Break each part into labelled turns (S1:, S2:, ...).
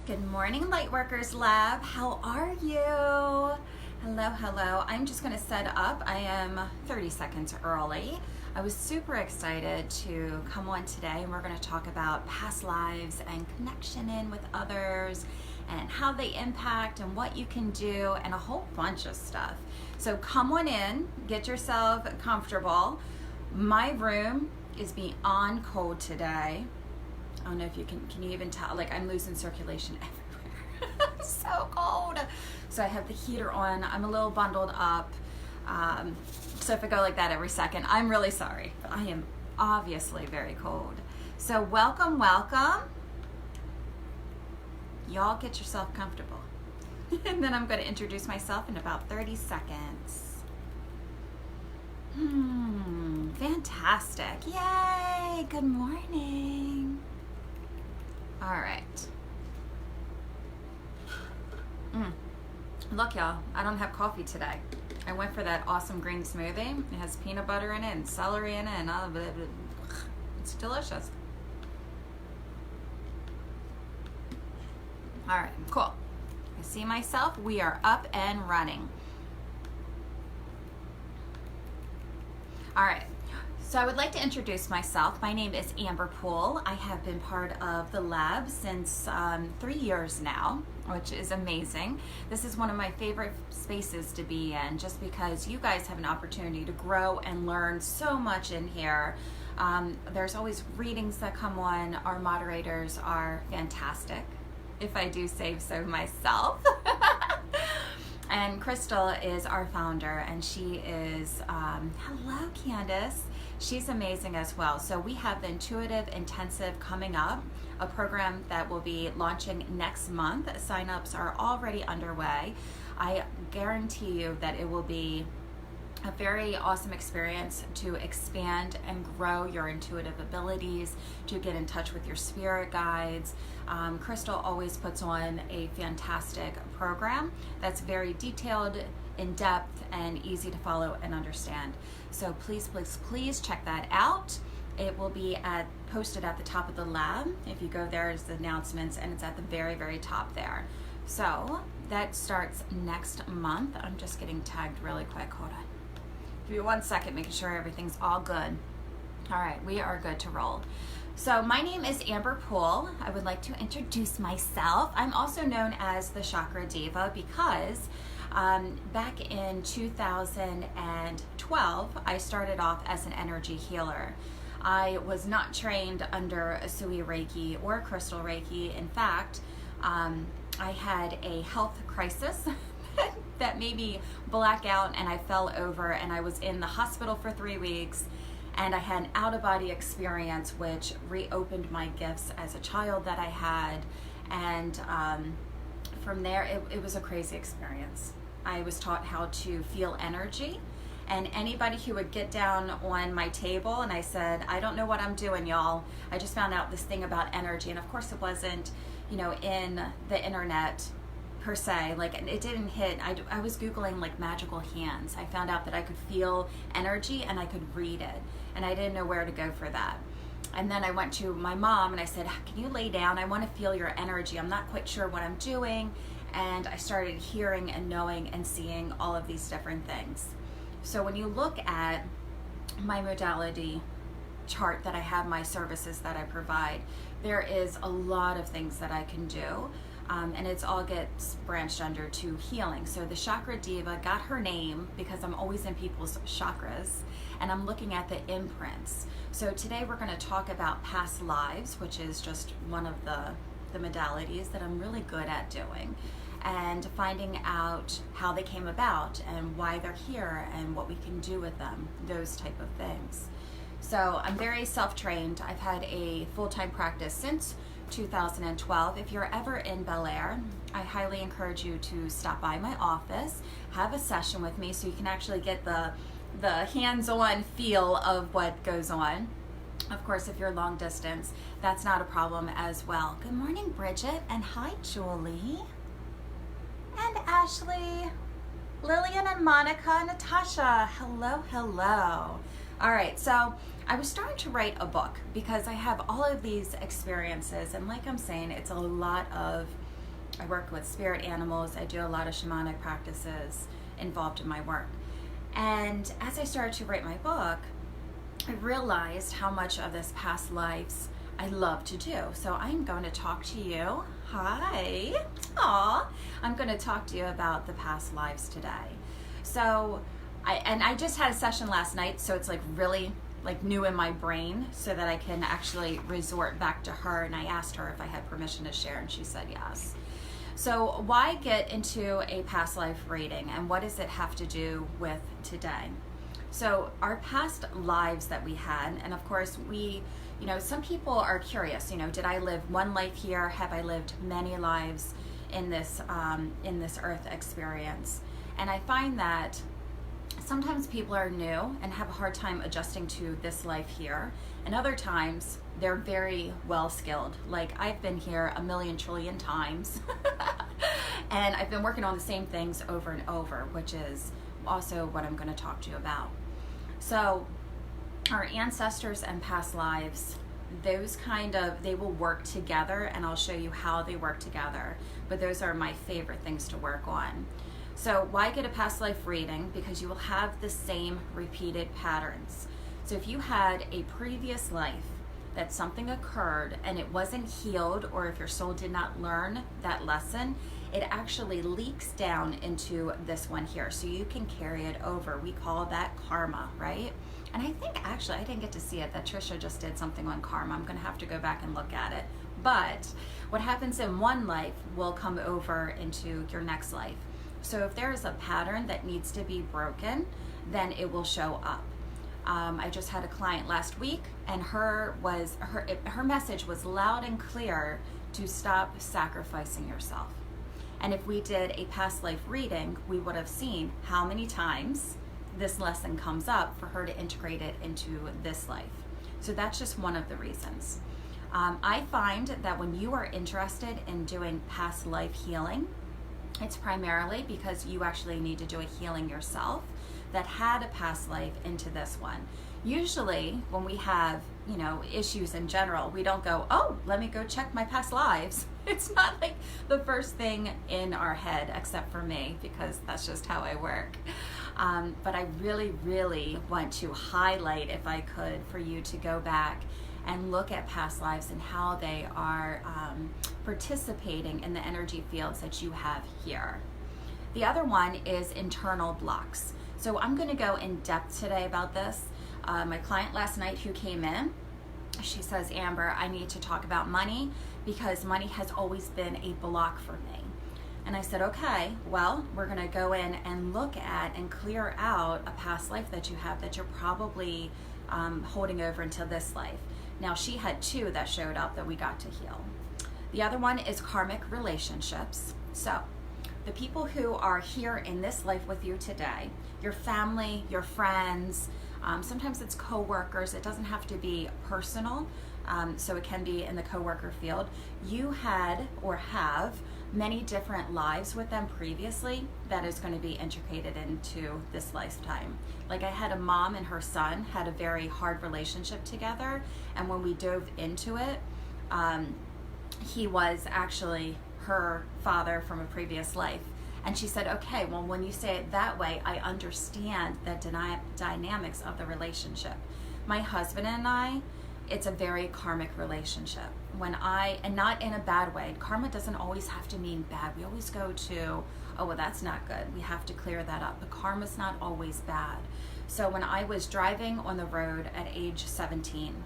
S1: Good morning, Lightworkers Lab. How are you? Hello. I'm just going to set up. I am 30 seconds early. I was super excited to come on today, and we're going to talk about past lives and connection in with others and how they impact and what you can do and a whole bunch of stuff. So come on in, get yourself comfortable. My room is beyond cold today. I don't know if you can you even tell, like I'm losing circulation everywhere. It's so cold. So I have the heater on. I'm a little bundled up. So if I go like that every second, I'm really sorry. But I am obviously very cold. So welcome. Y'all get yourself comfortable. And then I'm going to introduce myself in about 30 seconds. Fantastic. Yay. Good morning. All right. Look, y'all, I don't have coffee today. I went for that awesome green smoothie. It has peanut butter in it and celery in it and all of it. It's delicious. All right, cool. I see myself. We are up and running. All right. So I would like to introduce myself. My name is Amber Poole. I have been part of the lab since 3 years now, which is amazing. This is one of my favorite spaces to be in just because you guys have an opportunity to grow and learn so much in here. There's always readings that come on. Our moderators are fantastic, if I do say so myself. And Crystal is our founder, and she is, hello Candace. She's amazing as well. So we have the Intuitive Intensive coming up, a program that will be launching next month. Sign-ups are already underway. I guarantee you that it will be a very awesome experience to expand and grow your intuitive abilities, to get in touch with your spirit guides. Crystal always puts on a fantastic program that's very detailed, in-depth, and easy to follow and understand. So please check that out. It will be posted at the top of the lab. If you go there, it's the announcements, and it's at the very, very top there. So that starts next month. I'm just getting tagged really quick. Hold on. Give me 1 second, making sure everything's all good. All right, we are good to roll. So my name is Amber Poole. I would like to introduce myself. I'm also known as the Chakra Diva because back in 2012, I started off as an energy healer. I was not trained under a Sui Reiki or Crystal Reiki. In fact, I had a health crisis that made me black out, and I fell over, and I was in the hospital for 3 weeks, and I had an out-of-body experience which reopened my gifts as a child that I had, and from there it was a crazy experience. I was taught how to feel energy, and anybody who would get down on my table and I said, I don't know what I'm doing, y'all. I just found out this thing about energy, and of course it wasn't, in the internet per se, like it didn't hit. I was Googling like magical hands. I found out that I could feel energy and I could read it, and I didn't know where to go for that. And then I went to my mom and I said, can you lay down? I want to feel your energy. I'm not quite sure what I'm doing. And I started hearing and knowing and seeing all of these different things. So when you look at my modality chart that I have, my services that I provide, there is a lot of things that I can do. And it's all gets branched under to healing. So the Chakra Diva got her name because I'm always in people's chakras, and I'm looking at the imprints. So today we're going to talk about past lives, which is just one of the modalities that I'm really good at doing, and finding out how they came about and why they're here and what we can do with them, those type of things. So I'm very self-trained. I've had a full-time practice since 2012. If you're ever in Bel Air, I highly encourage you to stop by my office, have a session with me so you can actually get the hands-on feel of what goes on. Of course, if you're long distance, that's not a problem as well. Good morning, Bridget, and hi, Julie, and Ashley, Lillian, and Monica, Natasha. Hello. All right, so I was starting to write a book because I have all of these experiences, and like I'm saying, it's a lot of I work with spirit animals. I do a lot of shamanic practices involved in my work. And as I started to write my book, I realized how much of this past lives I love to do. So I'm going to talk to you. Hi. Aw. I'm going to talk to you about the past lives today. So I just had a session last night, so it's like really like new in my brain, so that I can actually resort back to her, and I asked her if I had permission to share, and she said yes. So why get into a past life reading, and what does it have to do with today? So our past lives that we had, and of course some people are curious, did I live one life here? Have I lived many lives in this earth experience? And I find that sometimes people are new and have a hard time adjusting to this life here, and other times they're very well skilled. Like, I've been here a million trillion times and I've been working on the same things over and over, which is also what I'm going to talk to you about. So our ancestors and past lives, they will work together, and I'll show you how they work together, but those are my favorite things to work on. So why get a past life reading? Because you will have the same repeated patterns. So if you had a previous life that something occurred and it wasn't healed, or if your soul did not learn that lesson, it actually leaks down into this one here. So you can carry it over. We call that karma, right? And I think actually, I didn't get to see it, that Trisha just did something on karma. I'm gonna have to go back and look at it. But what happens in one life will come over into your next life. So if there is a pattern that needs to be broken, then it will show up. I just had a client last week, and her message was loud and clear to stop sacrificing yourself. And if we did a past life reading, we would have seen how many times this lesson comes up for her to integrate it into this life. So that's just one of the reasons. I find that when you are interested in doing past life healing, it's primarily because you actually need to do a healing yourself that had a past life into this one. Usually when we have, issues in general, we don't go, oh, let me go check my past lives. It's not like the first thing in our head, except for me, because that's just how I work. But I really, really want to highlight, if I could, for you to go back and look at past lives and how they are participating in the energy fields that you have here. The other one is internal blocks. So I'm going to go in depth today about this. My client last night who came in, she says, Amber, I need to talk about money because money has always been a block for me. And I said, okay, well, we're going to go in and look at and clear out a past life that you have that you're probably holding over until this life. Now, she had two that showed up that we got to heal. The other one is karmic relationships. So the people who are here in this life with you today, your family, your friends, sometimes it's co-workers. It doesn't have to be personal, so it can be in the co-worker field. You had or have many different lives with them previously that is going to be integrated into this lifetime. Like, I had a mom and her son had a very hard relationship together, and when we dove into it, he was actually her father from a previous life. And she said, okay, well, when you say it that way, I understand the dynamics of the relationship. My husband and I, it's a very karmic relationship. And not in a bad way. Karma doesn't always have to mean bad. We always go to, oh, well, that's not good. We have to clear that up. But karma's not always bad. So when I was driving on the road at age 17,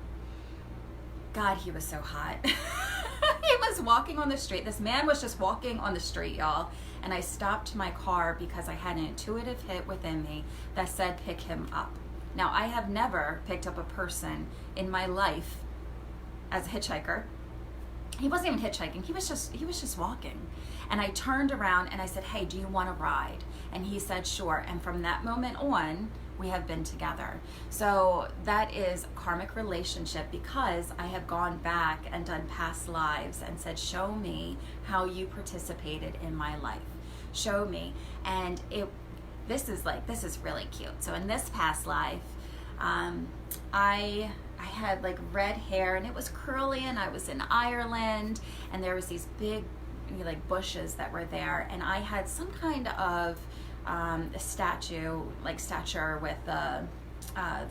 S1: God, he was so hot. He was walking on the street. This man was just walking on the street, y'all. And I stopped my car because I had an intuitive hit within me that said, pick him up. Now, I have never picked up a person in my life as a hitchhiker. He wasn't even hitchhiking. He was just walking. And I turned around and I said, hey, do you want to ride? And he said, sure. And from that moment on, we have been together. So that is a karmic relationship, because I have gone back and done past lives and said, show me how you participated in my life. Show me. And this is really cute. So in this past life, I had like red hair and it was curly, and I was in Ireland, and there was these big like bushes that were there, and I had some kind of a statue, like stature with the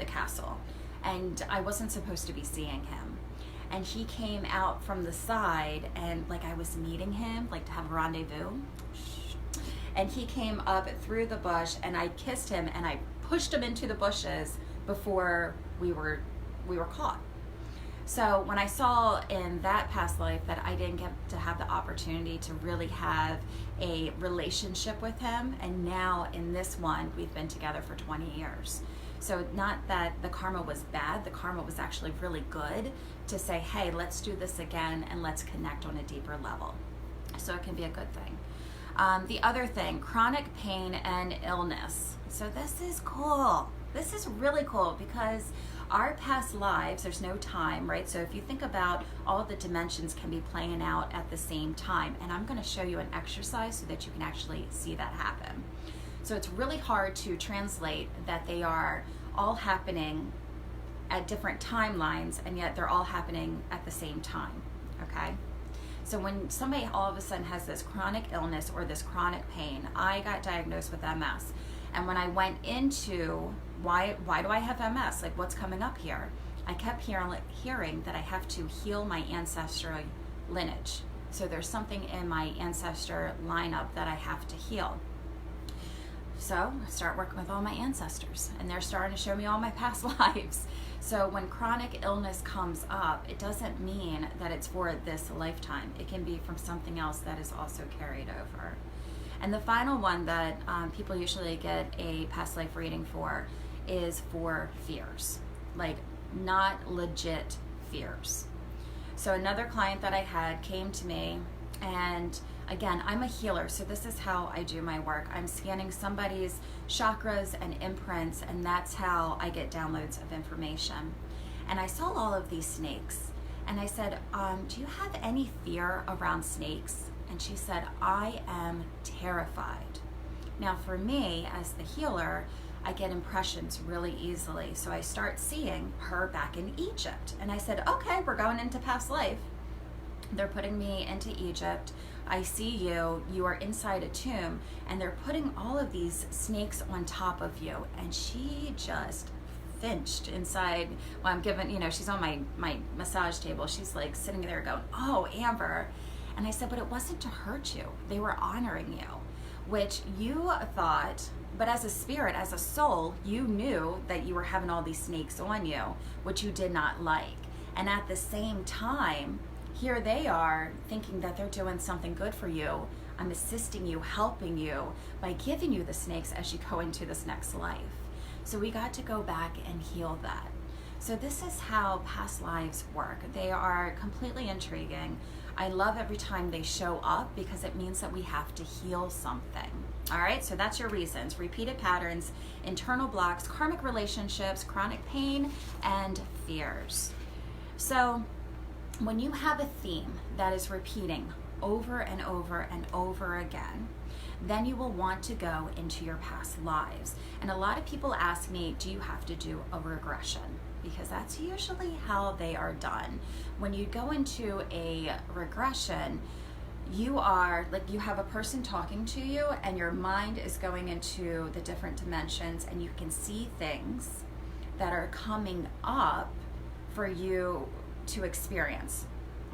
S1: castle, and I wasn't supposed to be seeing him. And he came out from the side, and like I was meeting him, like to have a rendezvous. And he came up through the bush, and I kissed him, and I pushed him into the bushes before we were caught. So when I saw in that past life that I didn't get to have the opportunity to really have a relationship with him, and now in this one, we've been together for 20 years. So not that the karma was bad, the karma was actually really good to say, hey, let's do this again and let's connect on a deeper level. So it can be a good thing. The other thing, chronic pain and illness. So this is cool. This is really cool because our past lives, there's no time, right? So if you think about all the dimensions can be playing out at the same time. And I'm going to show you an exercise so that you can actually see that happen. So it's really hard to translate that they are all happening at different timelines, and yet they're all happening at the same time, okay? So when somebody all of a sudden has this chronic illness or this chronic pain, I got diagnosed with MS. And when I went into why do I have MS? Like, what's coming up here? I kept hearing that I have to heal my ancestral lineage. So there's something in my ancestor lineup that I have to heal. So I start working with all my ancestors, and they're starting to show me all my past lives. So when chronic illness comes up, it doesn't mean that it's for this lifetime. It can be from something else that is also carried over. And the final one that people usually get a past life reading for is for fears, like not legit fears. So another client that I had came to me, and again, I'm a healer, so this is how I do my work. I'm scanning somebody's chakras and imprints, and that's how I get downloads of information. And I saw all of these snakes, and I said, do you have any fear around snakes? And she said, I am terrified. Now for me, as the healer, I get impressions really easily. So I start seeing her back in Egypt. And I said, okay, we're going into past life. They're putting me into Egypt. I see you, you are inside a tomb, and they're putting all of these snakes on top of you. And she just finched inside. Well, I'm giving, she's on my massage table. She's like sitting there going, oh, Amber. And I said, but it wasn't to hurt you. They were honoring you, which you thought, but as a spirit, as a soul, you knew that you were having all these snakes on you, which you did not like. And at the same time, here they are thinking that they're doing something good for you. I'm assisting you, helping you by giving you the snakes as you go into this next life. So we got to go back and heal that. So this is how past lives work. They are completely intriguing. I love every time they show up because it means that we have to heal something. All right, so that's your reasons: repeated patterns, internal blocks, karmic relationships, chronic pain, and fears. So when you have a theme that is repeating over and over and over again, then you will want to go into your past lives. And a lot of people ask me, do you have to do a regression? Because that's usually how they are done. When you go into a regression, you are like, you have a person talking to you, and your mind is going into the different dimensions, and you can see things that are coming up for you to experience.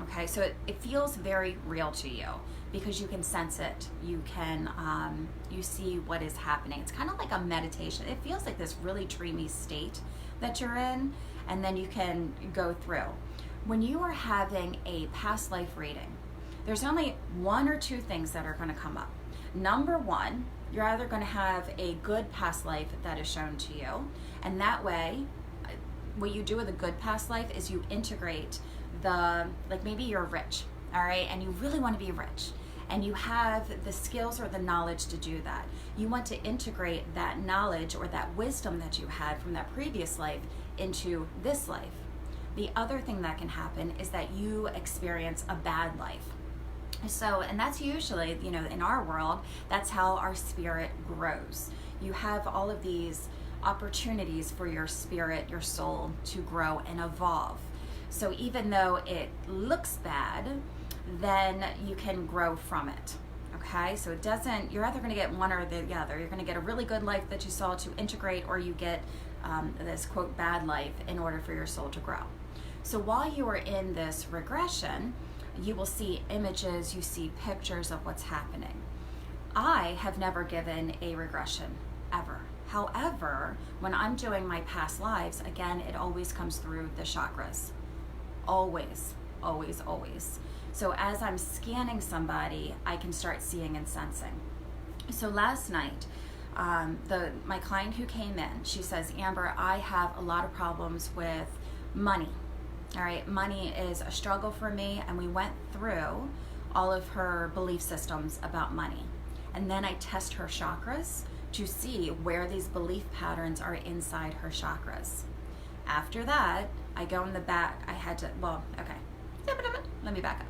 S1: Okay, so it feels very real to you because you can sense it. You can, you see what is happening. It's kind of like a meditation. It feels like this really dreamy state that you're in, and then you can go through. When you are having a past life reading, there's only one or two things that are going to come up. Number one, you're either going to have a good past life that is shown to you, and that way, what you do with a good past life is you integrate like maybe you're rich, all right, and you really want to be rich, and you have the skills or the knowledge to do that. You want to integrate that knowledge or that wisdom that you had from that previous life into this life. The other thing that can happen is that you experience a bad life. So, and that's usually, in our world, that's how our spirit grows. You have all of these opportunities for your spirit, your soul to grow and evolve. So even though it looks bad, then you can grow from it. Okay, so it doesn't, you're either going to get one or the other. You're going to get a really good life that you saw to integrate, or you get this quote bad life in order for your soul to grow. So while you are in this regression, you will see images, you see pictures of what's happening. I have never given a regression ever. However, when I'm doing my past lives, again, it always comes through the chakras. Always, always, always. So as I'm scanning somebody, I can start seeing and sensing. So last night, my client who came in, she says, Amber, I have a lot of problems with money. All right, money is a struggle for me, and we went through all of her belief systems about money. And then I test her chakras to see where these belief patterns are inside her chakras. After that, I go in the back. Let me back up.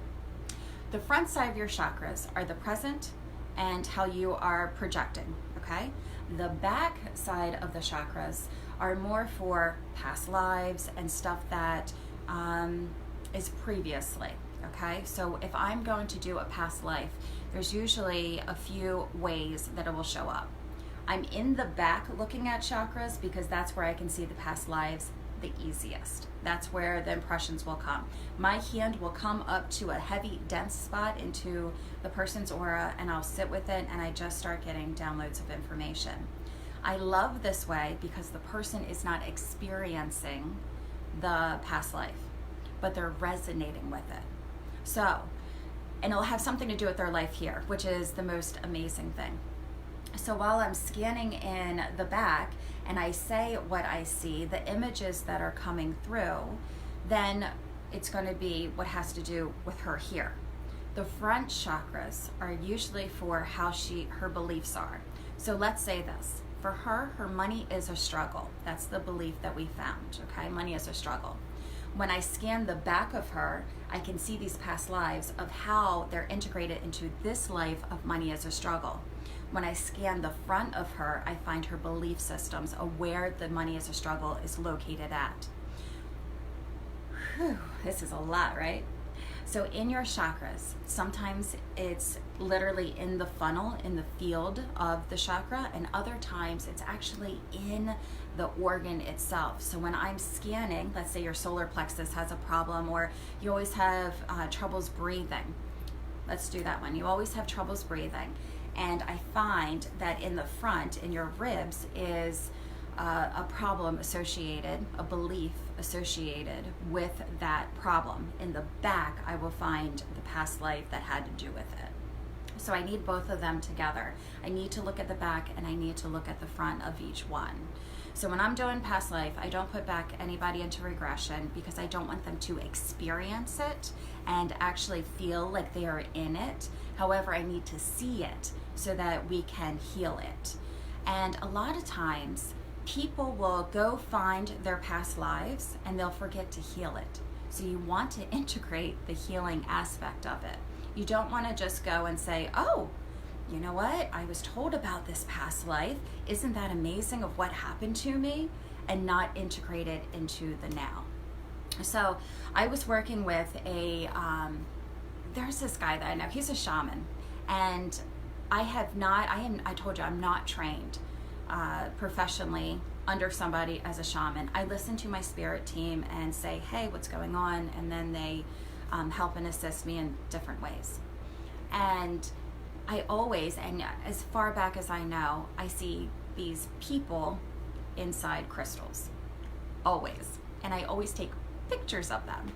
S1: The front side of your chakras are the present and how you are projecting, okay? The back side of the chakras are more for past lives and stuff that is previously, okay? So if I'm going to do a past life, there's usually a few ways that it will show up. I'm in the back looking at chakras because that's where I can see the past lives the easiest. That's where the impressions will come. My hand will come up to a heavy, dense spot into the person's aura, and I'll sit with it, and I just start getting downloads of information. I love this way because the person is not experiencing the past life, but they're resonating with it. So, and it'll have something to do with their life here, which is the most amazing thing. So while I'm scanning in the back and I say what I see, the images that are coming through, then it's going to be what has to do with her here. The front chakras are usually for how her beliefs are. So let's say this. For her money is a struggle. That's the belief that we found, okay? Money is a struggle. When I scan the back of her, I can see these past lives of how they're integrated into this life of money as a struggle. When I scan the front of her, I find her belief systems of where the money as a struggle is located at. Whew, this is a lot, right? So in your chakras, sometimes it's literally in the funnel, in the field of the chakra, and other times it's actually in the organ itself. So when I'm scanning, let's say your solar plexus has a problem, or you always have troubles breathing. Let's do that one. You always have troubles breathing. And I find that in the front, in your ribs, is a problem associated, a belief associated with that problem. In the back, I will find the past life that had to do with it. So I need both of them together. I need to look at the back and I need to look at the front of each one. So when I'm doing past life, I don't put back anybody into regression because I don't want them to experience it and actually feel like they are in it. However, I need to see it so that we can heal it. And a lot of times, people will go find their past lives and they'll forget to heal it. So you want to integrate the healing aspect of it. You don't want to just go and say, oh, you know what? I was told about this past life. Isn't that amazing of what happened to me? And not integrate it into the now. So I was working with there's this guy that I know, he's a shaman. And I told you, I'm not trained professionally under somebody as a shaman. I listen to my spirit team and say, hey, what's going on? And then they help and assist me in different ways. And I always, and as far back as I know, I see these people inside crystals, always. And I always take pictures of them.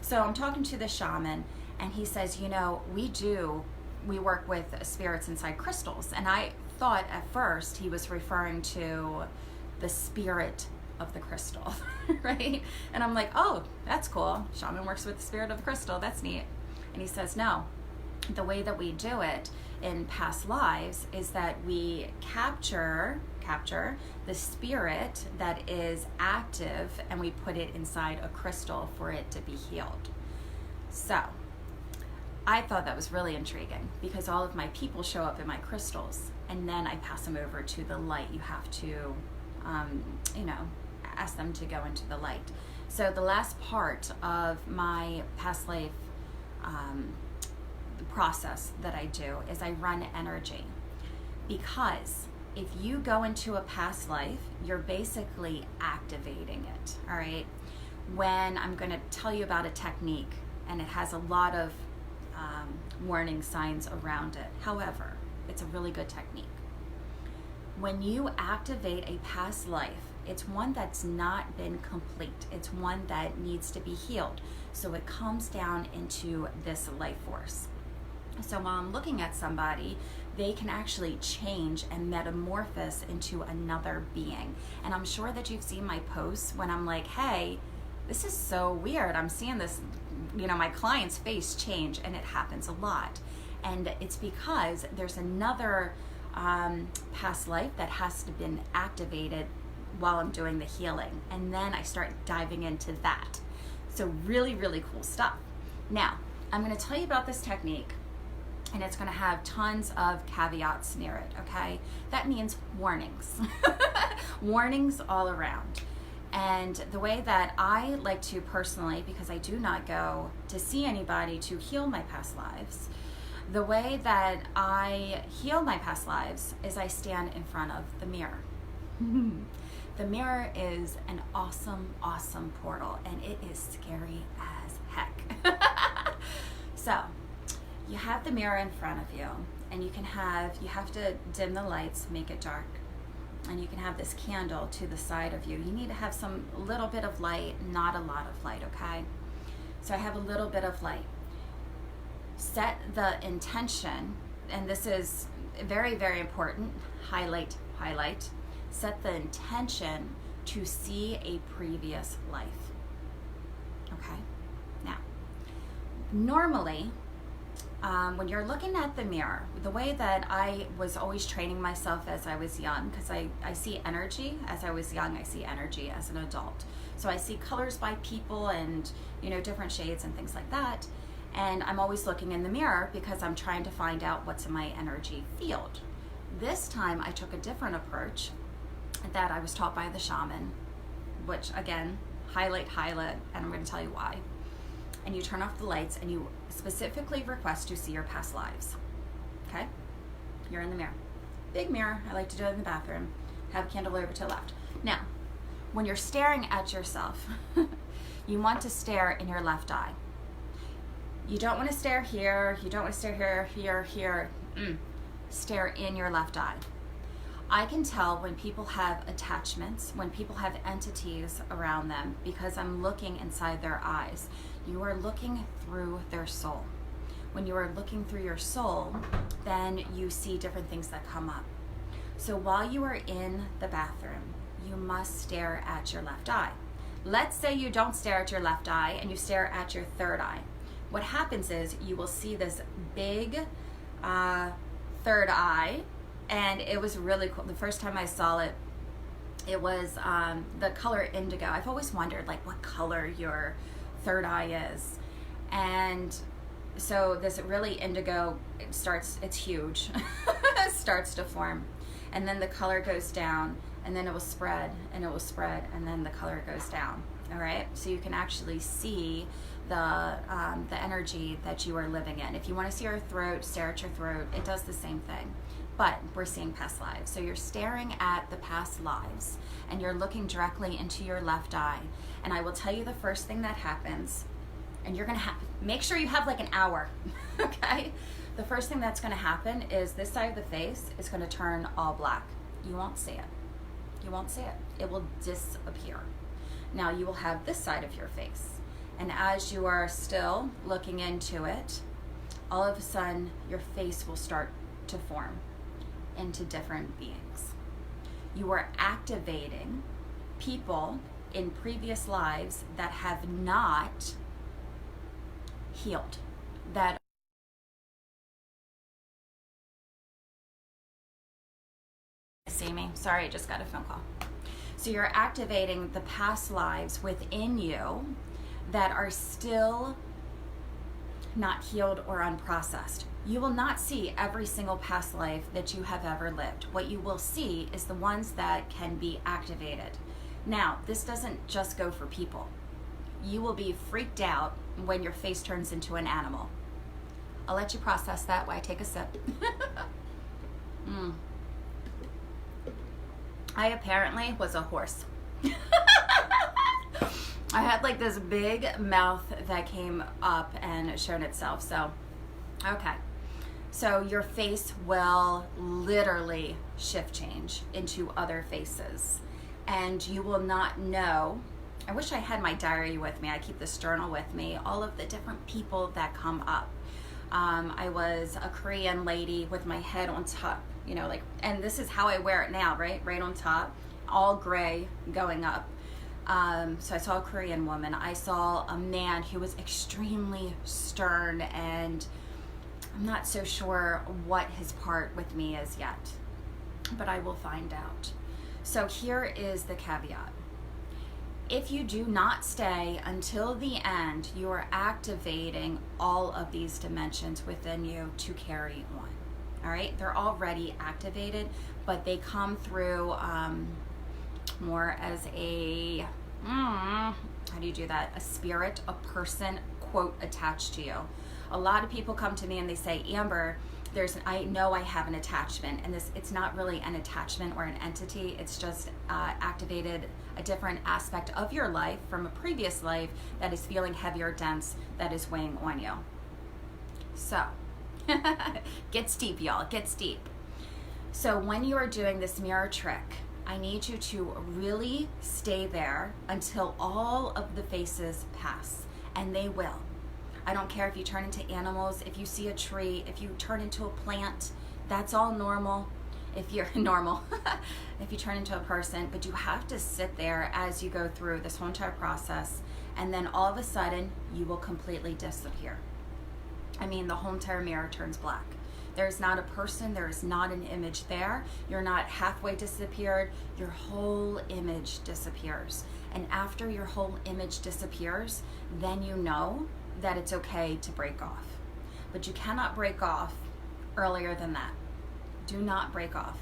S1: So I'm talking to the shaman and he says, you know, we work with spirits inside crystals. And I thought at first he was referring to the spirit of the crystal, right? And I'm like, oh, that's cool. Shaman works with the spirit of the crystal. That's neat. And he says, no, the way that we do it in past lives is that we capture the spirit that is active and we put it inside a crystal for it to be healed. So I thought that was really intriguing because all of my people show up in my crystals and then I pass them over to the light. You have to, ask them to go into the light. So the last part of my past life process that I do is I run energy, because if you go into a past life, you're basically activating it, all right? When I'm going to tell you about a technique, and it has a lot of warning signs around it. However, it's a really good technique. When you activate a past life, it's one that's not been complete. It's one that needs to be healed. So it comes down into this life force. So while I'm looking at somebody, they can actually change and metamorphose into another being. And I'm sure that you've seen my posts when I'm like, hey, this is so weird. I'm seeing this, my client's face change, and it happens a lot. And it's because there's another past life that has to been activated while I'm doing the healing. And then I start diving into that. So really, really cool stuff. Now, I'm going to tell you about this technique, and it's going to have tons of caveats near it, okay? That means warnings. Warnings all around. And the way that I like to personally, because I do not go to see anybody to heal my past lives, the way that I heal my past lives is I stand in front of the mirror. The mirror is an awesome, awesome portal, and it is scary as heck. So, you have the mirror in front of you, and you have to dim the lights, make it dark. And you can have this candle to the side of you. You need to have some little bit of light, not a lot of light, okay? So I have a little bit of light. Set the intention, and this is very, very important. Highlight. Set the intention to see a previous life. Okay? Now, normally, when you're looking at the mirror, the way that I was always training myself as I was young, because I see energy as I was young, I see energy as an adult. So I see colors by people and, different shades and things like that. And I'm always looking in the mirror because I'm trying to find out what's in my energy field. This time I took a different approach that I was taught by the shaman, which again, highlight, and I'm going to tell you why. And you turn off the lights and you specifically request to see your past lives. Okay? You're in the mirror. Big mirror. I like to do it in the bathroom. Have a candle over to the left. Now, when you're staring at yourself, you want to stare in your left eye. You don't want to stare here. You don't want to stare here. Stare in your left eye. I can tell when people have attachments, when people have entities around them, because I'm looking inside their eyes. You are looking through their soul. When you are looking through your soul, then you see different things that come up. So while you are in the bathroom, you must stare at your left eye. Let's say you don't stare at your left eye and you stare at your third eye. What happens is you will see this big third eye, and it was really cool. The first time I saw it, it was the color indigo. I've always wondered what color your third eye is. And so this really indigo, it's huge, it starts to form. And then the color goes down, and then it will spread, and it will spread, and then the color goes down. All right, so you can actually see the energy that you are living in. If you want to see your throat, stare at your throat. It does the same thing, but we're seeing past lives. So you're staring at the past lives, and you're looking directly into your left eye. And I will tell you the first thing that happens, and you're gonna make sure you have an hour, okay? The first thing that's gonna happen is this side of the face is gonna turn all black. You won't see it. You won't see it. It will disappear. Now you will have this side of your face. And as you are still looking into it, all of a sudden your face will start to form into different beings. You are activating people in previous lives that have not healed, that see me? Sorry, I just got a phone call. So you're activating the past lives within you that are still not healed or unprocessed. You will not see every single past life that you have ever lived. What you will see is the ones that can be activated. Now, this doesn't just go for people. You will be freaked out when your face turns into an animal. I'll let you process that while I take a sip. I apparently was a horse. I had like this big mouth that came up and showed itself. So, okay. So your face will literally shift change into other faces. And you will not know. I wish I had my diary with me. I keep this journal with me. All of the different people that come up. I was a Korean lady with my head on top, you know, like, and this is how I wear it now, right? Right on top, all gray going up. So I saw a Korean woman. I saw a man who was extremely stern, and I'm not so sure what his part with me is yet, but I will find out. So here is the caveat. If you do not stay until the end, you are activating all of these dimensions within you to carry on. All right? They're already activated, but they come through more as a, how do you do that? A spirit, a person, quote, attached to you. A lot of people come to me and they say, Amber, I know I have an attachment, and it's not really an attachment or an entity. It's just activated a different aspect of your life from a previous life that is feeling heavy or dense, that is weighing on you. So, gets deep, y'all. It gets deep. So when you are doing this mirror trick, I need you to really stay there until all of the faces pass, and they will. I don't care if you turn into animals, if you see a tree, if you turn into a plant, that's all normal. If you're normal, if you turn into a person, but you have to sit there as you go through this whole entire process, and then all of a sudden you will completely disappear. I mean, the whole entire mirror turns black. There's not a person, there is not an image there. You're not halfway disappeared, your whole image disappears. And after your whole image disappears, then you know that it's okay to break off. But you cannot break off earlier than that. Do not break off.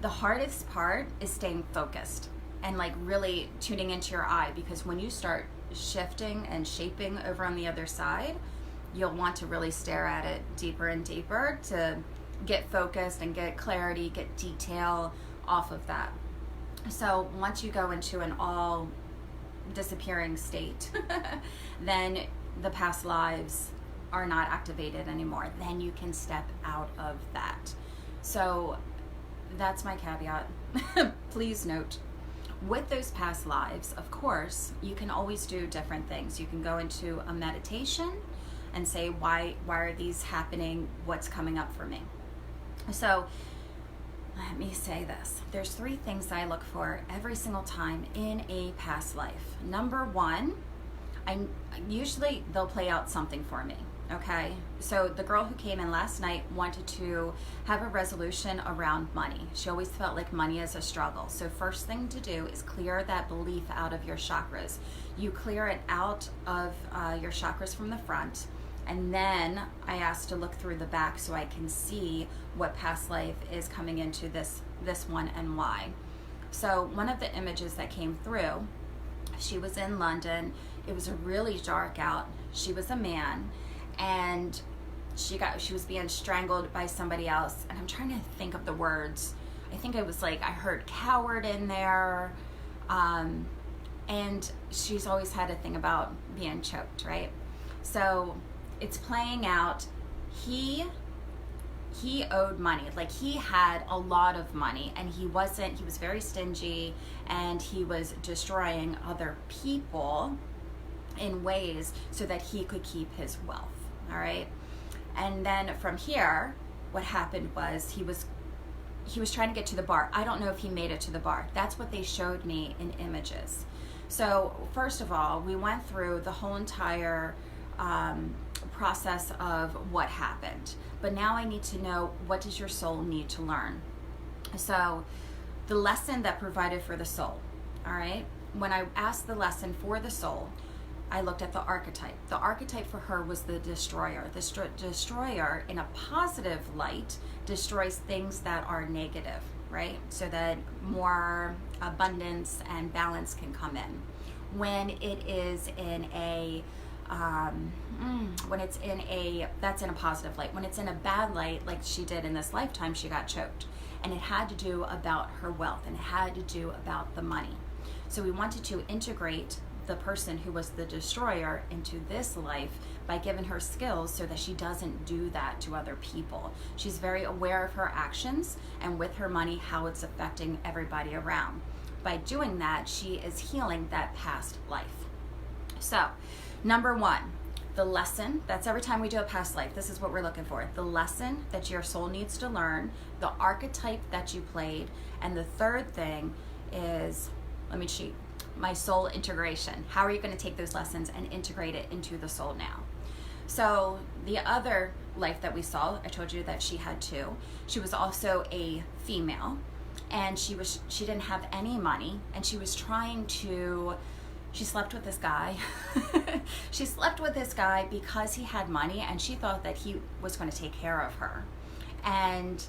S1: The hardest part is staying focused and like really tuning into your eye, because when you start shifting and shaping over on the other side, you'll want to really stare at it deeper and deeper to get focused and get clarity, get detail off of that. So once you go into an all disappearing state, then the past lives are not activated anymore. Then you can step out of that. So that's my caveat. Please note, with those past lives, of course, you can always do different things. You can go into a meditation and say, why are these happening? What's coming up for me? So let me say this. There's 3 things I look for every single time in a past life. Number 1, usually they'll play out something for me, okay? So the girl who came in last night wanted to have a resolution around money. She always felt like money is a struggle. So first thing to do is clear that belief out of your chakras. You clear it out of your chakras from the front, and then I asked to look through the back so I can see what past life is coming into this one and why. So one of the images that came through, she was in London. It was really dark out. She was a man, and she was being strangled by somebody else. And I'm trying to think of the words. I think it was like, I heard coward in there. And she's always had a thing about being choked, right? So it's playing out. He owed money. Like, he had a lot of money, and he was very stingy, and he was destroying other people in ways so that he could keep his wealth. All right. And then from here, what happened was he was trying to get to the bar. I don't know if he made it to the bar. That's what they showed me in images. So first of all, we went through the whole entire process of what happened. But now I need to know, what does your soul need to learn? So the lesson that provided for the soul, all right? When I asked the lesson for the soul, I looked at the archetype. The archetype for her was the destroyer. The destroyer, in a positive light, destroys things that are negative, right? So that more abundance and balance can come in. When it is in a when it's in a, that's in a positive light. When it's in a bad light, like she did in this lifetime, she got choked. And it had to do about her wealth, and it had to do about the money. So we wanted to integrate the person who was the destroyer into this life by giving her skills so that she doesn't do that to other people. She's very aware of her actions, and with her money, how it's affecting everybody around. By doing that, she is healing that past life. So, number one, the lesson, that's every time we do a past life, this is what we're looking for. The lesson that your soul needs to learn, the archetype that you played, and the third thing is, let me cheat, my soul integration. How are you going to take those lessons and integrate it into the soul now? So the other life that we saw, I told you that she had two. She was also a female, and she didn't have any money, and she was trying to, she slept with this guy. She slept with this guy because he had money, and she thought that he was going to take care of her. And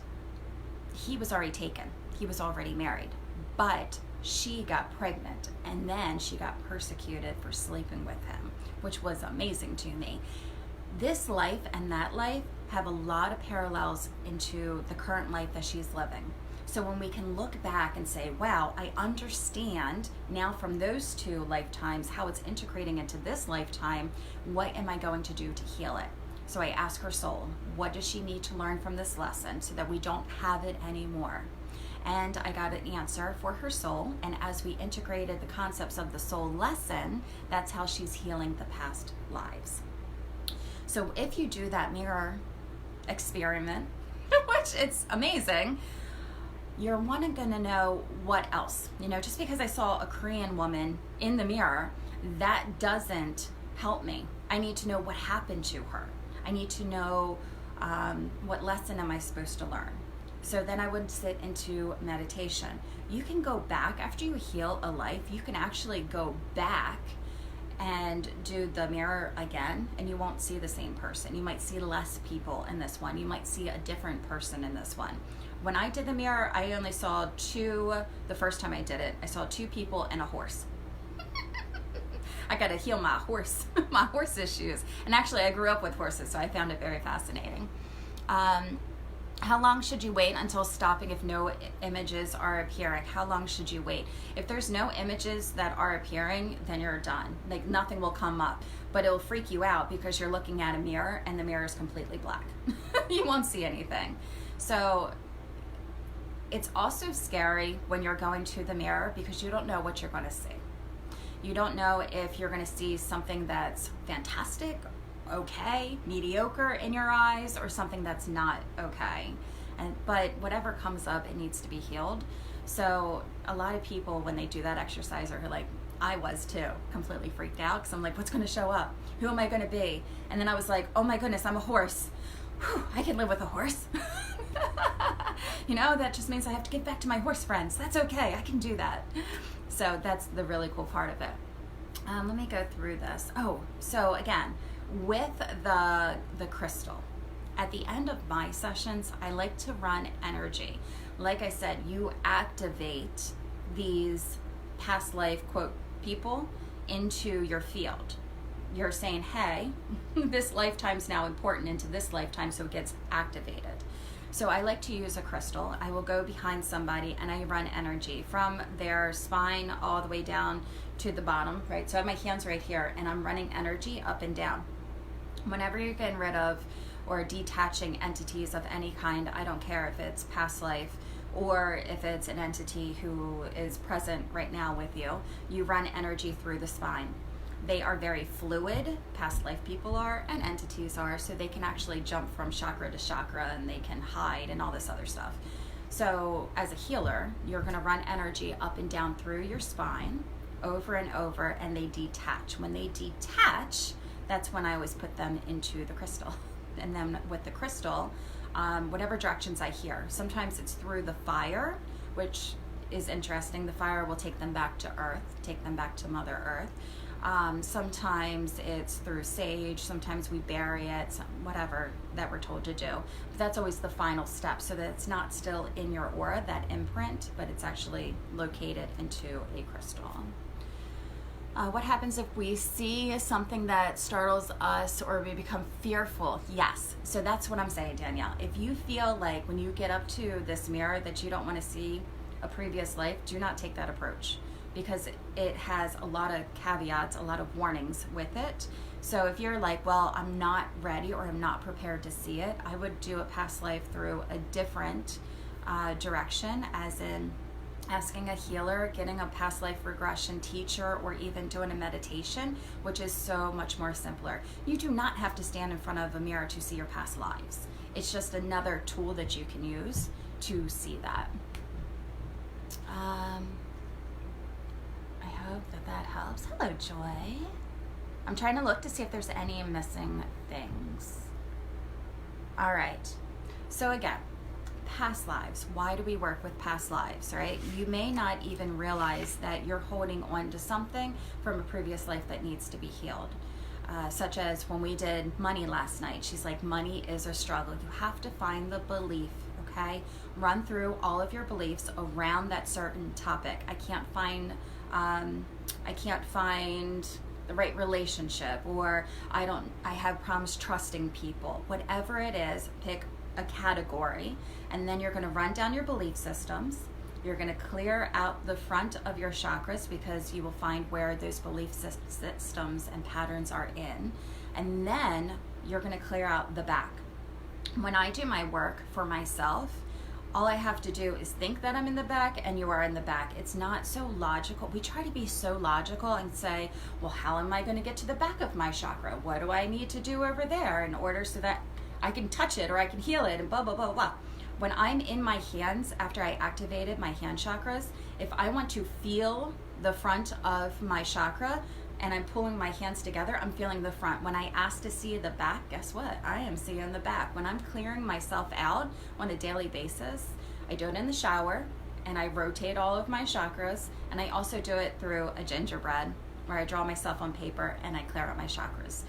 S1: he was already taken. He was already married. But she got pregnant, and then she got persecuted for sleeping with him, which was amazing to me. This life and that life have a lot of parallels into the current life that she's living. So when we can look back and say, wow, I understand now from those two lifetimes how it's integrating into this lifetime, what am I going to do to heal it? So I ask her soul, what does she need to learn from this lesson so that we don't have it anymore? And I got an answer for her soul, and as we integrated the concepts of the soul lesson, that's how she's healing the past lives. So if you do that mirror experiment, which it's amazing, you're going to know what else. You know, just because I saw a Korean woman in the mirror, that doesn't help me. I need to know what happened to her. I need to know what lesson am I supposed to learn. So then I would sit into meditation. You can go back, after you heal a life, you can actually go back and do the mirror again, and you won't see the same person. You might see less people in this one. You might see a different person in this one. When I did the mirror, I only saw two, the first time I did it, I saw two people and a horse. I got to heal my horse issues. And actually, I grew up with horses, so I found it very fascinating. How long should you wait until stopping if no images are appearing? How long should you wait? If there's no images that are appearing, then you're done. Like, nothing will come up, but it'll freak you out because you're looking at a mirror and the mirror is completely black. You won't see anything. So it's also scary when you're going to the mirror because you don't know what you're going to see. You don't know if you're going to see something that's fantastic, okay, mediocre in your eyes, or something that's not okay. But whatever comes up, it needs to be healed. So a lot of people, when they do that exercise, are like, I was too, completely freaked out because I'm like, what's going to show up? Who am I going to be? And then I was like, oh my goodness, I'm a horse. Whew, I can live with a horse. You know, that just means I have to get back to my horse friends. That's okay, I can do that. So that's the really cool part of it. Let me go through this. Oh, so again, with the crystal, at the end of my sessions, I like to run energy. Like I said, you activate these past life, quote, people into your field. You're saying, hey, this lifetime's now important into this lifetime, so it gets activated. So I like to use a crystal. I will go behind somebody and I run energy from their spine all the way down to the bottom, right? So I have my hands right here and I'm running energy up and down. Whenever you're getting rid of or detaching entities of any kind, I don't care if it's past life or if it's an entity who is present right now with you, you run energy through the spine. They are very fluid, past life people are, and entities are, so they can actually jump from chakra to chakra and they can hide and all this other stuff. So as a healer, you're going to run energy up and down through your spine, over and over, and they detach. When they detach, that's when I always put them into the crystal. And then with the crystal, whatever directions I hear, sometimes it's through the fire, which is interesting. The fire will take them back to earth, take them back to Mother Earth. Sometimes it's through sage, sometimes we bury it, whatever that we're told to do. But that's always the final step, so that it's not still in your aura, that imprint, but it's actually located into a crystal. What happens if we see something that startles us or we become fearful? Yes. So that's what I'm saying, Danielle. If you feel like when you get up to this mirror that you don't want to see a previous life, do not take that approach, because it has a lot of caveats, a lot of warnings with it. So if you're like, well, I'm not ready or I'm not prepared to see it, I would do a past life through a different direction, as in asking a healer, getting a past life regression teacher, or even doing a meditation, which is so much more simpler. You do not have to stand in front of a mirror to see your past lives. It's just another tool that you can use to see that. I hope that helps. Hello, Joy. I'm trying to look to see if there's any missing things. All right. So again, past lives. Why do we work with past lives, right? You may not even realize that you're holding on to something from a previous life that needs to be healed. Such as when we did money last night. She's like, money is a struggle. You have to find the belief, okay? Run through all of your beliefs around that certain topic. I can't find the right relationship, or I have problems trusting people. Whatever it is, pick a category, and then you're going to run down your belief systems. You're going to clear out the front of your chakras, because you will find where those belief systems and patterns are in, and then you're going to clear out the back. When I do my work for myself, all I have to do is think that I'm in the back, and you are in the back. It's not so logical. We try to be so logical and say, well, how am I going to get to the back of my chakra? What do I need to do over there in order so that I can touch it or I can heal it, and blah, blah, blah, blah. When I'm in my hands, after I activated my hand chakras, if I want to feel the front of my chakra and I'm pulling my hands together, I'm feeling the front. When I ask to see the back, guess what? I am seeing the back. When I'm clearing myself out on a daily basis, I do it in the shower, and I rotate all of my chakras, and I also do it through a gingerbread, where I draw myself on paper and I clear out my chakras.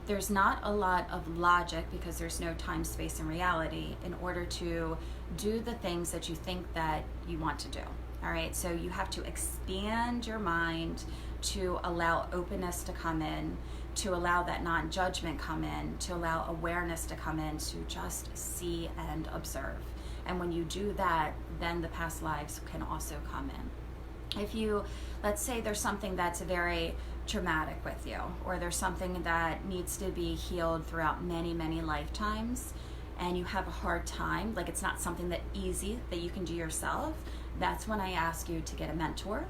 S1: There's not a lot of logic, because there's no time, space, and reality in order to do the things that you think that you want to do. All right, so you have to expand your mind to allow openness to come in, to allow that non-judgment come in, to allow awareness to come in, to just see and observe. And when you do that, then the past lives can also come in. If you, let's say there's something that's very traumatic with you, or there's something that needs to be healed throughout many, many lifetimes, and you have a hard time, like it's not something that easy that you can do yourself, that's when I ask you to get a mentor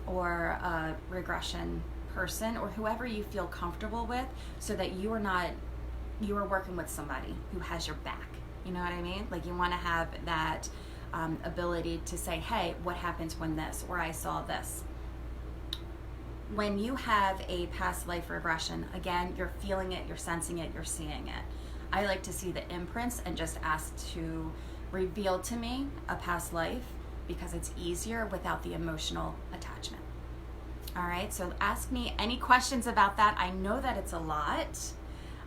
S1: or a regression person, or whoever you feel comfortable with, so that you are working with somebody who has your back. You know what I mean? Like, you want to have that ability to say, hey, what happens when this, or I saw this. When you have a past life regression, again, you're feeling it, you're sensing it, you're seeing it. I like to see the imprints and just ask to reveal to me a past life, because it's easier without the emotional attachment. All right, so ask me any questions about that. I know that it's a lot,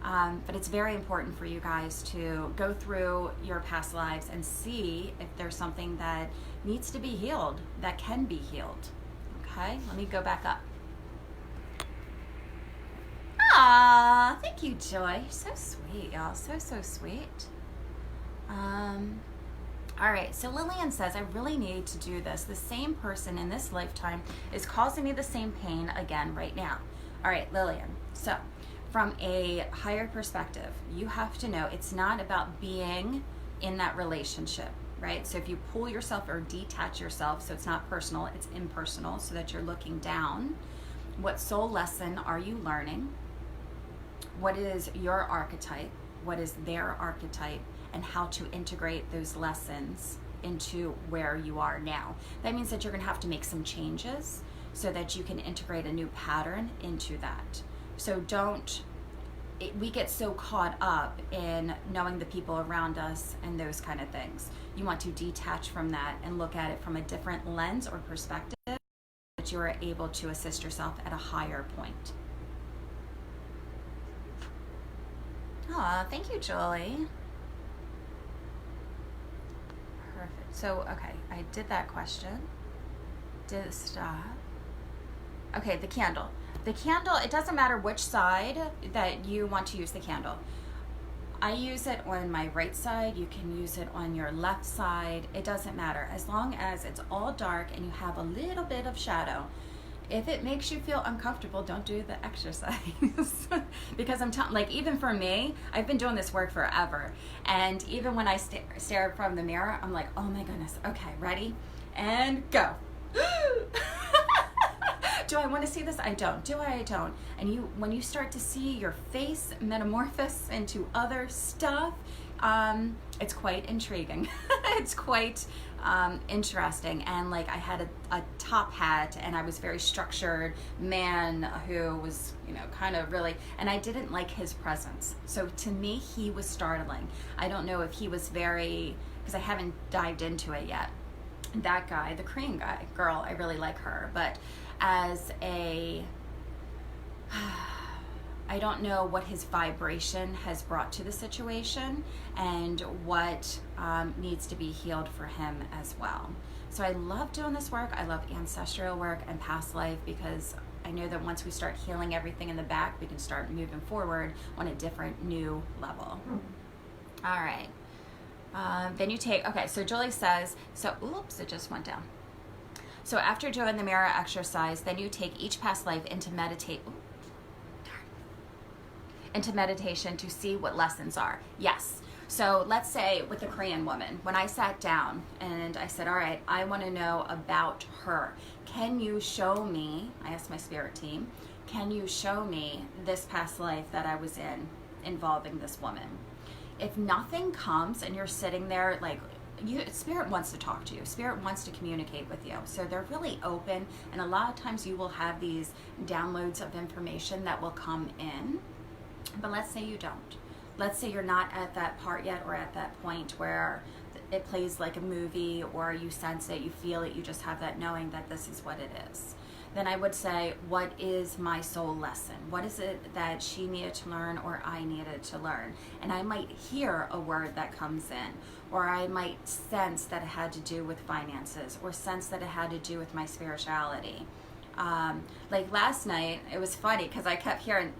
S1: but it's very important for you guys to go through your past lives and see if there's something that needs to be healed, that can be healed. Okay, let me go back up. Ah, thank you, Joy. You're so sweet, y'all. So sweet. All right, so Lillian says, I really need to do this. The same person in this lifetime is causing me the same pain again right now. All right, Lillian. So from a higher perspective, you have to know it's not about being in that relationship, right? So if you pull yourself or detach yourself, so it's not personal, it's impersonal, so that you're looking down. What soul lesson are you learning? What is your archetype? What is their archetype? And how to integrate those lessons into where you are now. That means that you're going to have to make some changes so that you can integrate a new pattern into that. So we get so caught up in knowing the people around us and those kind of things. You want to detach from that and look at it from a different lens or perspective, that you are able to assist yourself at a higher point. Aw, thank you, Julie. Perfect. So, okay, I did that question. Did it stop? Okay, the candle. The candle, it doesn't matter which side that you want to use the candle. I use it on my right side. You can use it on your left side. It doesn't matter. As long as it's all dark and you have a little bit of shadow. If it makes you feel uncomfortable, don't do the exercise. Because I'm telling, like, even for me, I've been doing this work forever. And even when I stare from the mirror, I'm like, oh my goodness. Okay, ready? And go. Do I want to see this? I don't. Do I? I don't. And when you start to see your face metamorphose into other stuff, it's quite intriguing. It's quite interesting. And like, I had a top hat, and I was very structured man who was, kind of really, and I didn't like his presence. So to me, he was startling. I don't know if he was because I haven't dived into it yet. That guy, the Korean girl, I really like her, but as I don't know what his vibration has brought to the situation and what needs to be healed for him as well. So I love doing this work. I love ancestral work and past life, because I know that once we start healing everything in the back, we can start moving forward on a different new level. All right. Then you take, okay, so Julie says, oops, it just went down. So after doing the mirror exercise, then you take each past life into meditation to see what lessons are. Yes. So let's say with the Korean woman, when I sat down and I said, all right, I want to know about her. Can you show me, I asked my spirit team, can you show me this past life that I was in involving this woman? If nothing comes and you're sitting there, like, Spirit wants to talk to you. Spirit wants to communicate with you. So they're really open, and a lot of times you will have these downloads of information that will come in. But let's say you don't. Let's say you're not at that part yet, or at that point where it plays like a movie, or you sense it, you feel it, you just have that knowing that this is what it is. Then I would say, what is my soul lesson? What is it that she needed to learn, or I needed to learn? And I might hear a word that comes in, or I might sense that it had to do with finances, or sense that it had to do with my spirituality. Like last night, it was funny because I kept hearing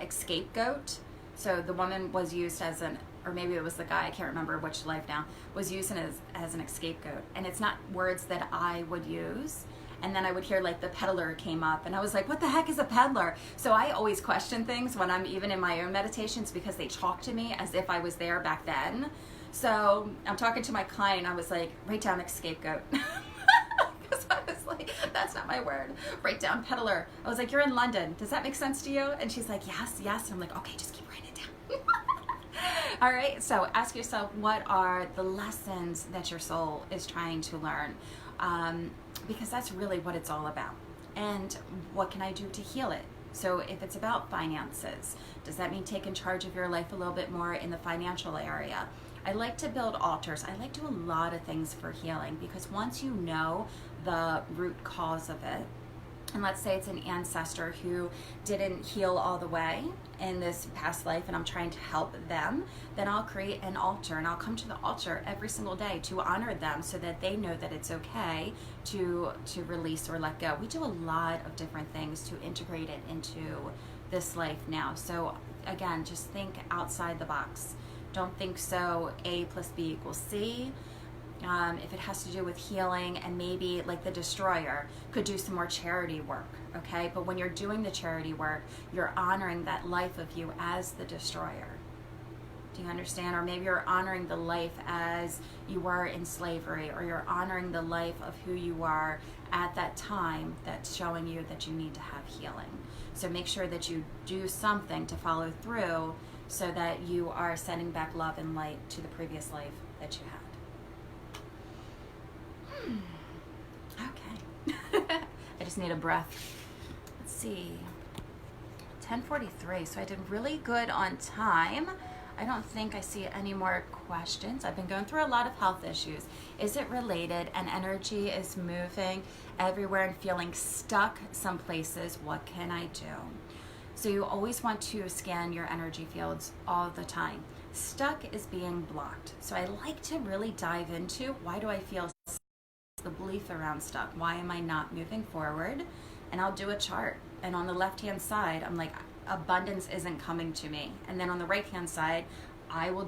S1: scapegoat. So the woman was used as or maybe it was the guy, I can't remember which life now, was used as an scapegoat. And it's not words that I would use. And then I would hear like the peddler came up, and I was like, what the heck is a peddler? So I always question things when I'm even in my own meditations, because they talk to me as if I was there back then. So I'm talking to my client, I was like, write down scapegoat. Because I was like, that's not my word. Write down peddler. I was like, you're in London. Does that make sense to you? And she's like, yes. And I'm like, okay, just keep writing it down. All right, so ask yourself, what are the lessons that your soul is trying to learn? Because that's really what it's all about. And what can I do to heal it? So if it's about finances, does that mean taking charge of your life a little bit more in the financial area? I like to build altars. I like to do a lot of things for healing, because once you know the root cause of it, and let's say it's an ancestor who didn't heal all the way in this past life, and I'm trying to help them, then I'll create an altar, and I'll come to the altar every single day to honor them, so that they know that it's okay to release or let go. We do a lot of different things to integrate it into this life now. So again, just think outside the box. Don't think so A plus B equals C. If it has to do with healing, and maybe like the destroyer could do some more charity work, okay? But when you're doing the charity work, you're honoring that life of you as the destroyer. Do you understand? Or maybe you're honoring the life as you were in slavery, or you're honoring the life of who you are at that time that's showing you that you need to have healing. So make sure that you do something to follow through, so that you are sending back love and light to the previous life that you had. Okay. I just need a breath. Let's see. 10:43, so I did really good on time. I don't think I see any more questions. I've been going through a lot of health issues. Is it related? And energy is moving everywhere and feeling stuck some places. What can I do? So you always want to scan your energy fields all the time. Stuck is being blocked. So I like to really dive into, why do I feel the belief around stuck? Why am I not moving forward? and I'll do a chart. And on the left-hand side, I'm like, abundance isn't coming to me. And then on the right-hand side, I will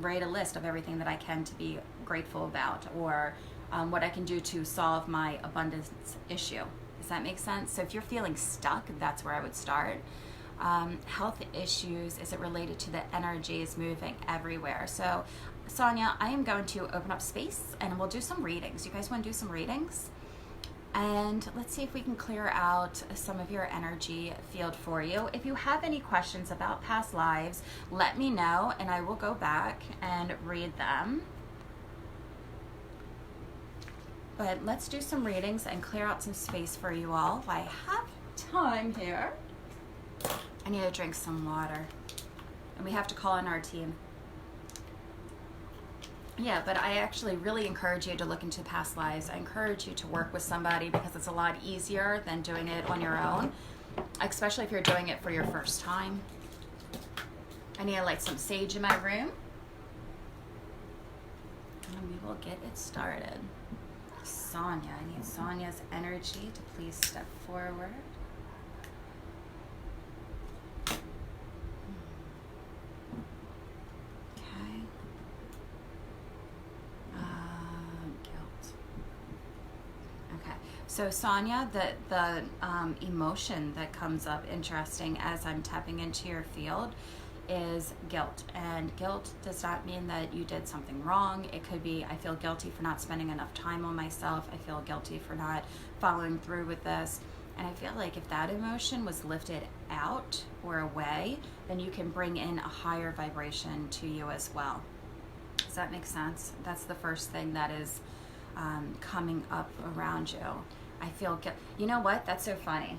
S1: write a list of everything that I can to be grateful about, or what I can do to solve my abundance issue. Does that make sense? So if you're feeling stuck, that's where I would start. Health issues, is it related to the energies moving everywhere? So Sonia, I am going to open up space and we'll do some readings. You guys want to do some readings? And let's see if we can clear out some of your energy field for you. If you have any questions about past lives, let me know and I will go back and read them. But let's do some readings and clear out some space for you all while I have time here. I need to drink some water. And we have to call in our team. Yeah, but I actually really encourage you to look into past lives. I encourage you to work with somebody because it's a lot easier than doing it on your own, especially if you're doing it for your first time. I need to light some sage in my room. And we will get it started. Sonia, I need Sonia's energy to please step forward. Okay. Guilt. Okay. So Sonia, the emotion that comes up interesting as I'm tapping into your field is guilt. And guilt does not mean that you did something wrong. It could be, I feel guilty for not spending enough time on myself. I feel guilty for not following through with this. And I feel like if that emotion was lifted out or away, then you can bring in a higher vibration to you as well. Does that make sense? That's the first thing that is coming up around you. I feel guilt. You know what? That's so funny.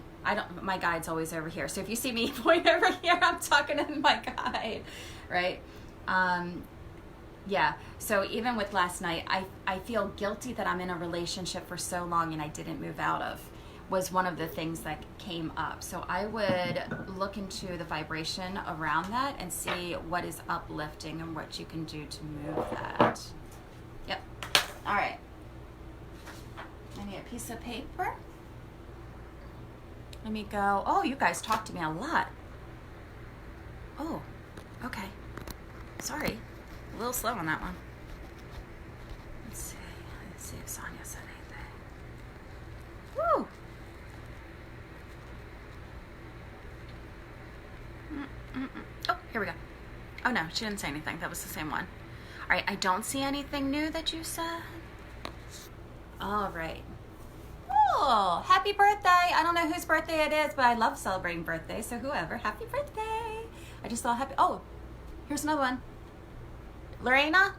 S1: My guide's always over here. So if you see me point over here, I'm talking to my guide, right? Yeah. So even with last night, I feel guilty that I'm in a relationship for so long and I didn't move out of, was one of the things that came up. So I would look into the vibration around that and see what is uplifting and what you can do to move that. Yep. All right. I need a piece of paper. Let me go. Oh, you guys talk to me a lot. Oh, okay. Sorry. A little slow on that one. Let's see if Sonia said anything. Woo! Oh, here we go. Oh no, she didn't say anything. That was the same one. All right, I don't see anything new that you said. All right. Oh, happy birthday. I don't know whose birthday it is, but I love celebrating birthdays. So whoever, happy birthday. I just saw happy. Oh, here's another one. Lorena?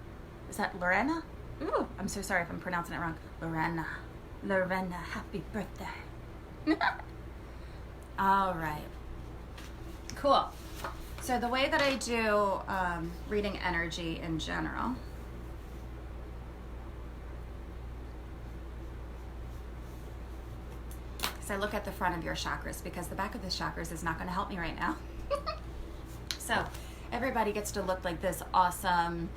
S1: Is that Lorena? Ooh, I'm so sorry if I'm pronouncing it wrong. Lorena, happy birthday. All right. Cool. So the way that I do reading energy in general, I look at the front of your chakras because the back of the chakras is not going to help me right now. So everybody gets to look like this awesome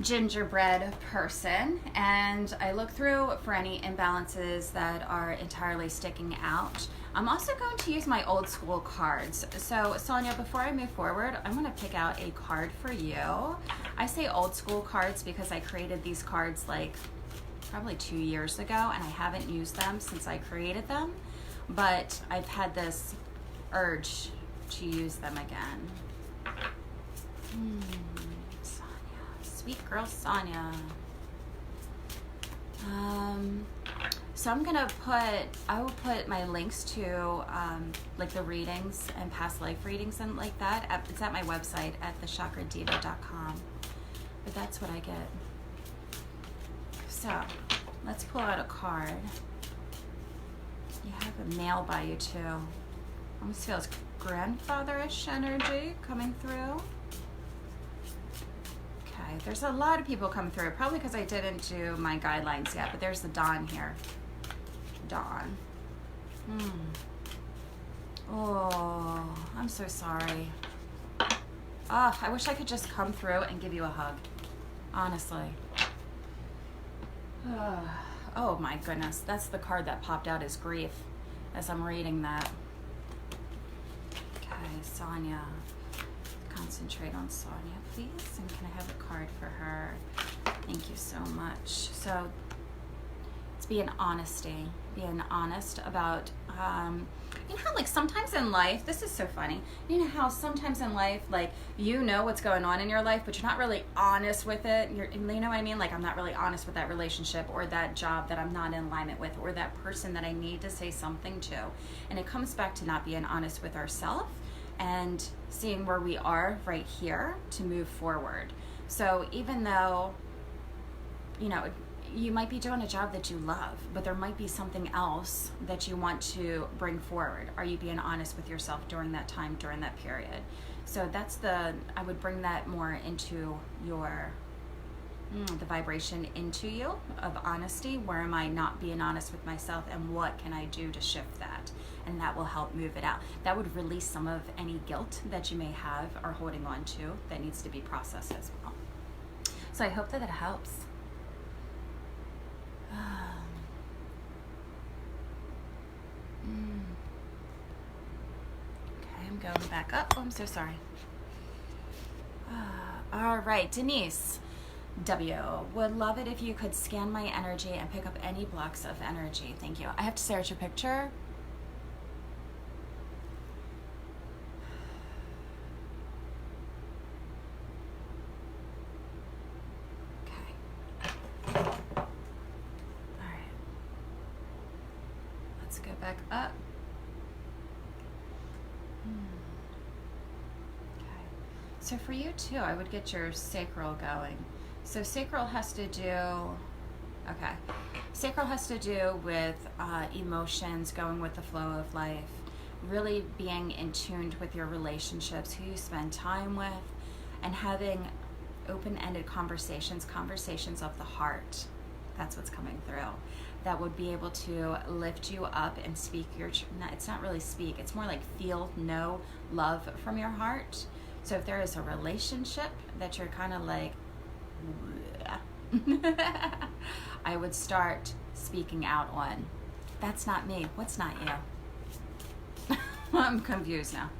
S1: gingerbread person, and I look through for any imbalances that are entirely sticking out. I'm also going to use my old school cards. So Sonia, before I move forward, I'm going to pick out a card for you. I say old school cards because I created these cards like probably 2 years ago, and I haven't used them since I created them, but I've had this urge to use them again. Sonia, sweet girl Sonia. So I will put my links to like the readings and past life readings and like that. It's at my website at thechakradeva.com. But that's what I get. So let's pull out a card. You have a male by you too. Almost feels grandfatherish energy coming through. Okay, there's a lot of people coming through, probably because I didn't do my guidelines yet, but there's the Dawn here. Dawn. Oh, I'm so sorry. Oh, I wish I could just come through and give you a hug. Honestly. Oh my goodness, that's the card that popped out, is grief. as I'm reading that. Okay, Sonia. Concentrate on Sonia, please. And can I have a card for her? Thank you so much. So it's being honesty. Being honest about, you know how like sometimes in life, this is so funny. You know how sometimes in life, like you know what's going on in your life, but you're not really honest with it. You know what I mean? Like I'm not really honest with that relationship or that job that I'm not in alignment with or that person that I need to say something to. And it comes back to not being honest with ourselves and seeing where we are right here to move forward. So even though, you know, you might be doing a job that you love, but there might be something else that you want to bring forward. Are you being honest with yourself during that time, during that period? So that's I would bring that more into your, the vibration into you of honesty. Where am I not being honest with myself and what can I do to shift that? And that will help move it out. That would release some of any guilt that you may have or holding on to that needs to be processed as well. So I hope that it helps. Okay, I'm going back up. Oh, I'm so sorry. All right, Denise W. Would love it if you could scan my energy and pick up any blocks of energy. Thank you. I have to stare at your picture. Back up. Okay. So for you too, I would get your sacral going. So sacral has to do, sacral has to do with emotions, going with the flow of life, really being in tune with your relationships, who you spend time with, and having open-ended conversations of the heart. That's what's coming through. That would be able to lift you up and speak your, it's not really speak, it's more like feel, know, love from your heart. So if there is a relationship that you're kind of like, I would start speaking out on. That's not me. What's not you? I'm confused now.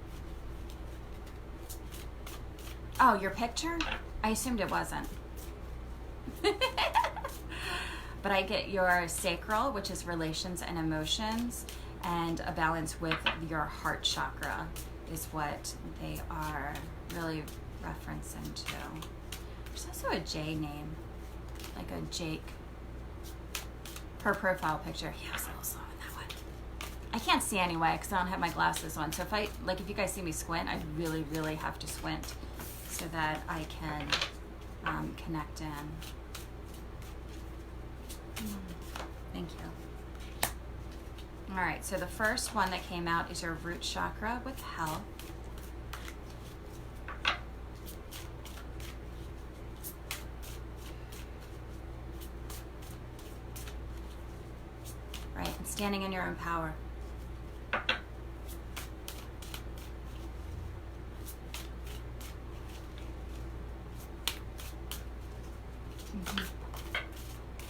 S1: Oh, your picture? I assumed it wasn't. But I get your sacral, which is relations and emotions, and a balance with your heart chakra is what they are really referencing to. There's also a J name, like a Jake. Her profile picture. Yeah, I was a little slow on that one. I can't see anyway because I don't have my glasses on. So if you guys see me squint, I really, really have to squint so that I can connect in. Thank you. All right, so the first one that came out is your root chakra with health. Right, and standing in your own power.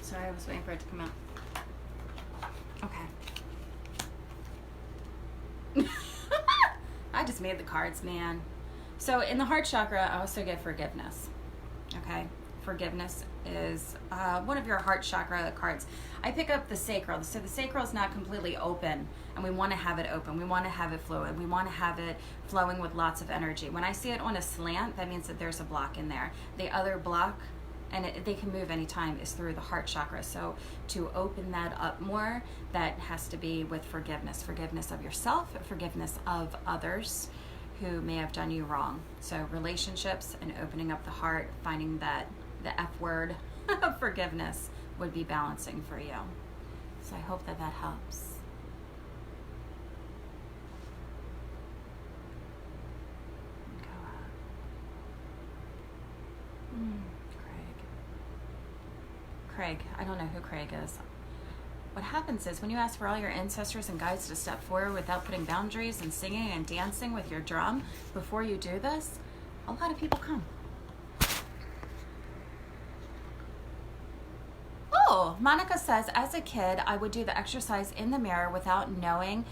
S1: Sorry, I was waiting for it to come out. Okay. I just made the cards, man. So in the heart chakra, I also get forgiveness. Okay, forgiveness is one of your heart chakra cards. I pick up the sacral. So the sacral is not completely open, and we want to have it open. We want to have it fluid. We want to have it flowing with lots of energy. When I see it on a slant, that means that there's a block in there. The other block, and they can move anytime, is through the heart chakra. So to open that up more, that has to be with forgiveness. Forgiveness of yourself, forgiveness of others who may have done you wrong. So relationships and opening up the heart, finding that the F word of forgiveness would be balancing for you. So I hope that helps. Go up. Craig, I don't know who Craig is. What happens is when you ask for all your ancestors and guides to step forward without putting boundaries and singing and dancing with your drum before you do this, a lot of people come. Oh, Monica says, as a kid, I would do the exercise in the mirror without knowing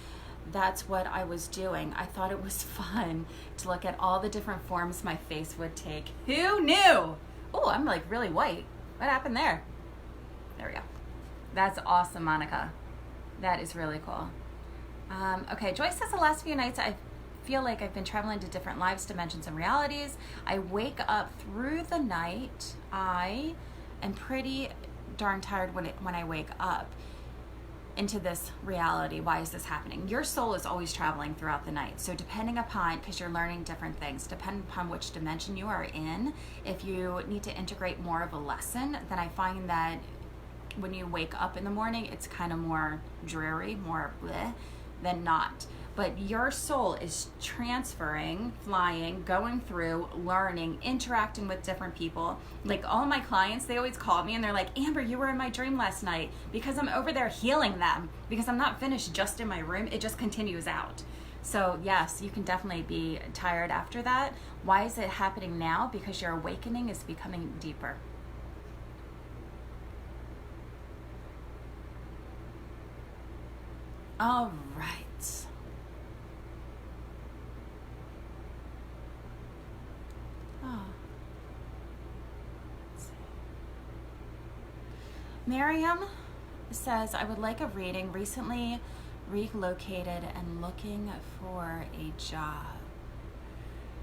S1: that's what I was doing. I thought it was fun to look at all the different forms my face would take. Who knew? Oh, I'm like really white. What happened there? There we go. That's awesome, Monica. That is really cool. Okay, Joyce says, the last few nights I feel like I've been traveling to different lives, dimensions, and realities. I wake up through the night. I am pretty darn tired when I wake up into this reality. Why is this happening? Your soul is always traveling throughout the night. So depending upon, because you're learning different things, depending upon which dimension you are in, if you need to integrate more of a lesson, then I find that when you wake up in the morning, it's kind of more dreary, more bleh than not. But your soul is transferring, flying, going through, learning, interacting with different people. Like all my clients, they always call me and they're like, Amber, you were in my dream last night, because I'm over there healing them, because I'm not finished just in my room. It just continues out. So yes, you can definitely be tired after that. Why is it happening now? Because your awakening is becoming deeper. All right. Oh. Miriam says, I would like a reading. Recently relocated and looking for a job.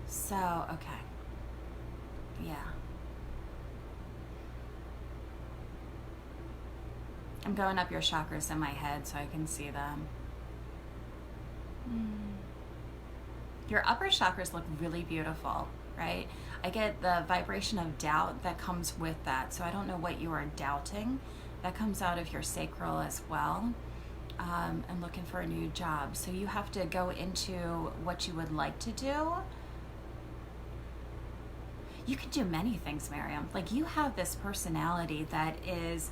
S1: So, okay. Yeah. I'm going up your chakras in my head so I can see them. Your upper chakras look really beautiful, right? I get the vibration of doubt that comes with that. So I don't know what you are doubting. That comes out of your sacral as well. And looking for a new job. So you have to go into what you would like to do. You can do many things, Miriam. Like you have this personality that is...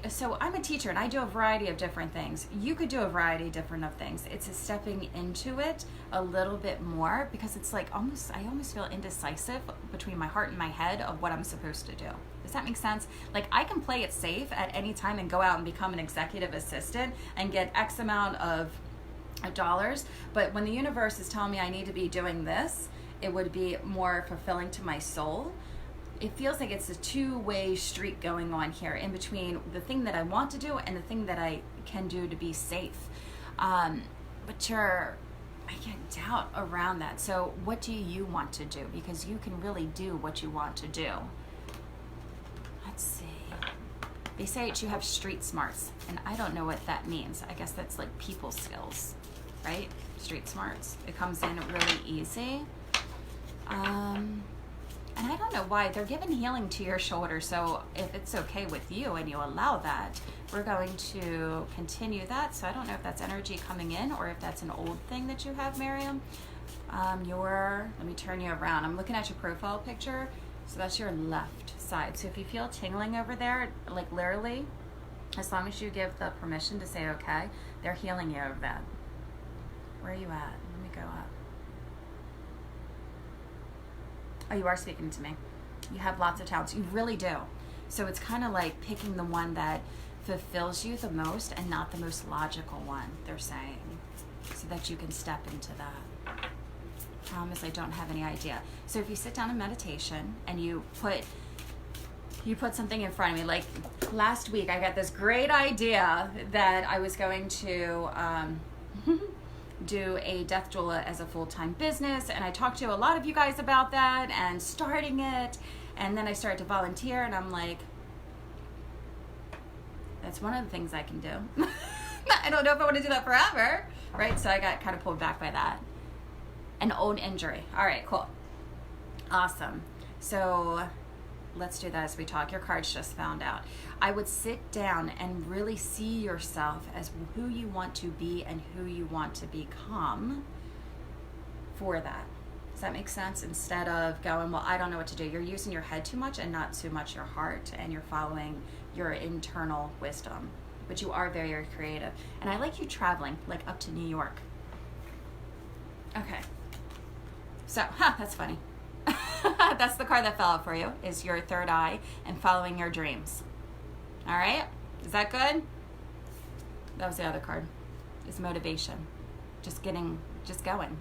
S1: so I'm a teacher and I do a variety of different things. You could do a variety of different of things. It's a stepping into it a little bit more, because it's like I almost feel indecisive between my heart and my head of what I'm supposed to do. Does that make sense? Like I can play it safe at any time and go out and become an executive assistant and get X amount of dollars. But when the universe is telling me I need to be doing this, it would be more fulfilling to my soul. It feels like it's a two-way street going on here in between the thing that I want to do and the thing that I can do to be safe. But I get doubt around that. So what do you want to do? Because you can really do what you want to do. Let's see. They say that you have street smarts, and I don't know what that means. I guess that's like people skills, right? Street smarts. It comes in really easy. And I don't know why. They're giving healing to your shoulder. So if it's okay with you and you allow that, we're going to continue that. So I don't know if that's energy coming in or if that's an old thing that you have, Miriam. Let me turn you around. I'm looking at your profile picture. So that's your left side. So if you feel tingling over there, like literally, as long as you give the permission to say okay, they're healing you over that. Where are you at? Let me go up. Oh, you are speaking to me. You have lots of talents. You really do. So it's kind of like picking the one that fulfills you the most and not the most logical one, they're saying, so that you can step into that. Promise I don't have any idea. So if you sit down in meditation and you put something in front of me, like last week I got this great idea that I was going to do a death doula as a full-time business, and I talked to a lot of you guys about that and starting it, and then I started to volunteer, and I'm like, that's one of the things I can do. I don't know if I want to do that forever, right? So I got kind of pulled back by that. An old injury. All right, cool. Awesome. So let's do that as we talk. Your cards just found out. I would sit down and really see yourself as who you want to be and who you want to become for that. Does that make sense? Instead of going, well, I don't know what to do. You're using your head too much and not too much your heart, and you're following your internal wisdom. But you are very, very creative. And I like you traveling, like up to New York. Okay. So, that's funny. That's the card that fell out for you, is your third eye and following your dreams. All right? Is that good? That was the other card. It's motivation. Just going,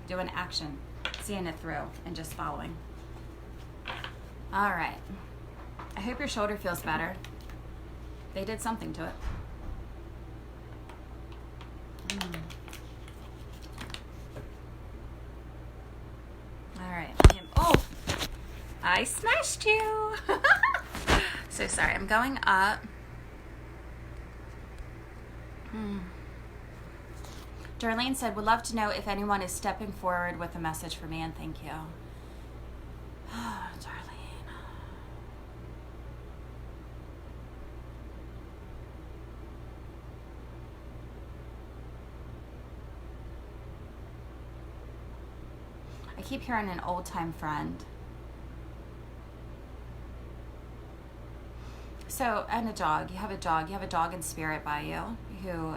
S1: doing action, seeing it through, and just following. All right. I hope your shoulder feels better. They did something to it. All right. Oh, I smashed you. So sorry. I'm going up. Darlene said, would love to know if anyone is stepping forward with a message for me, and thank you. Darlene. I keep hearing an old-time friend. So, and a dog. You have a dog. You have a dog in spirit by you who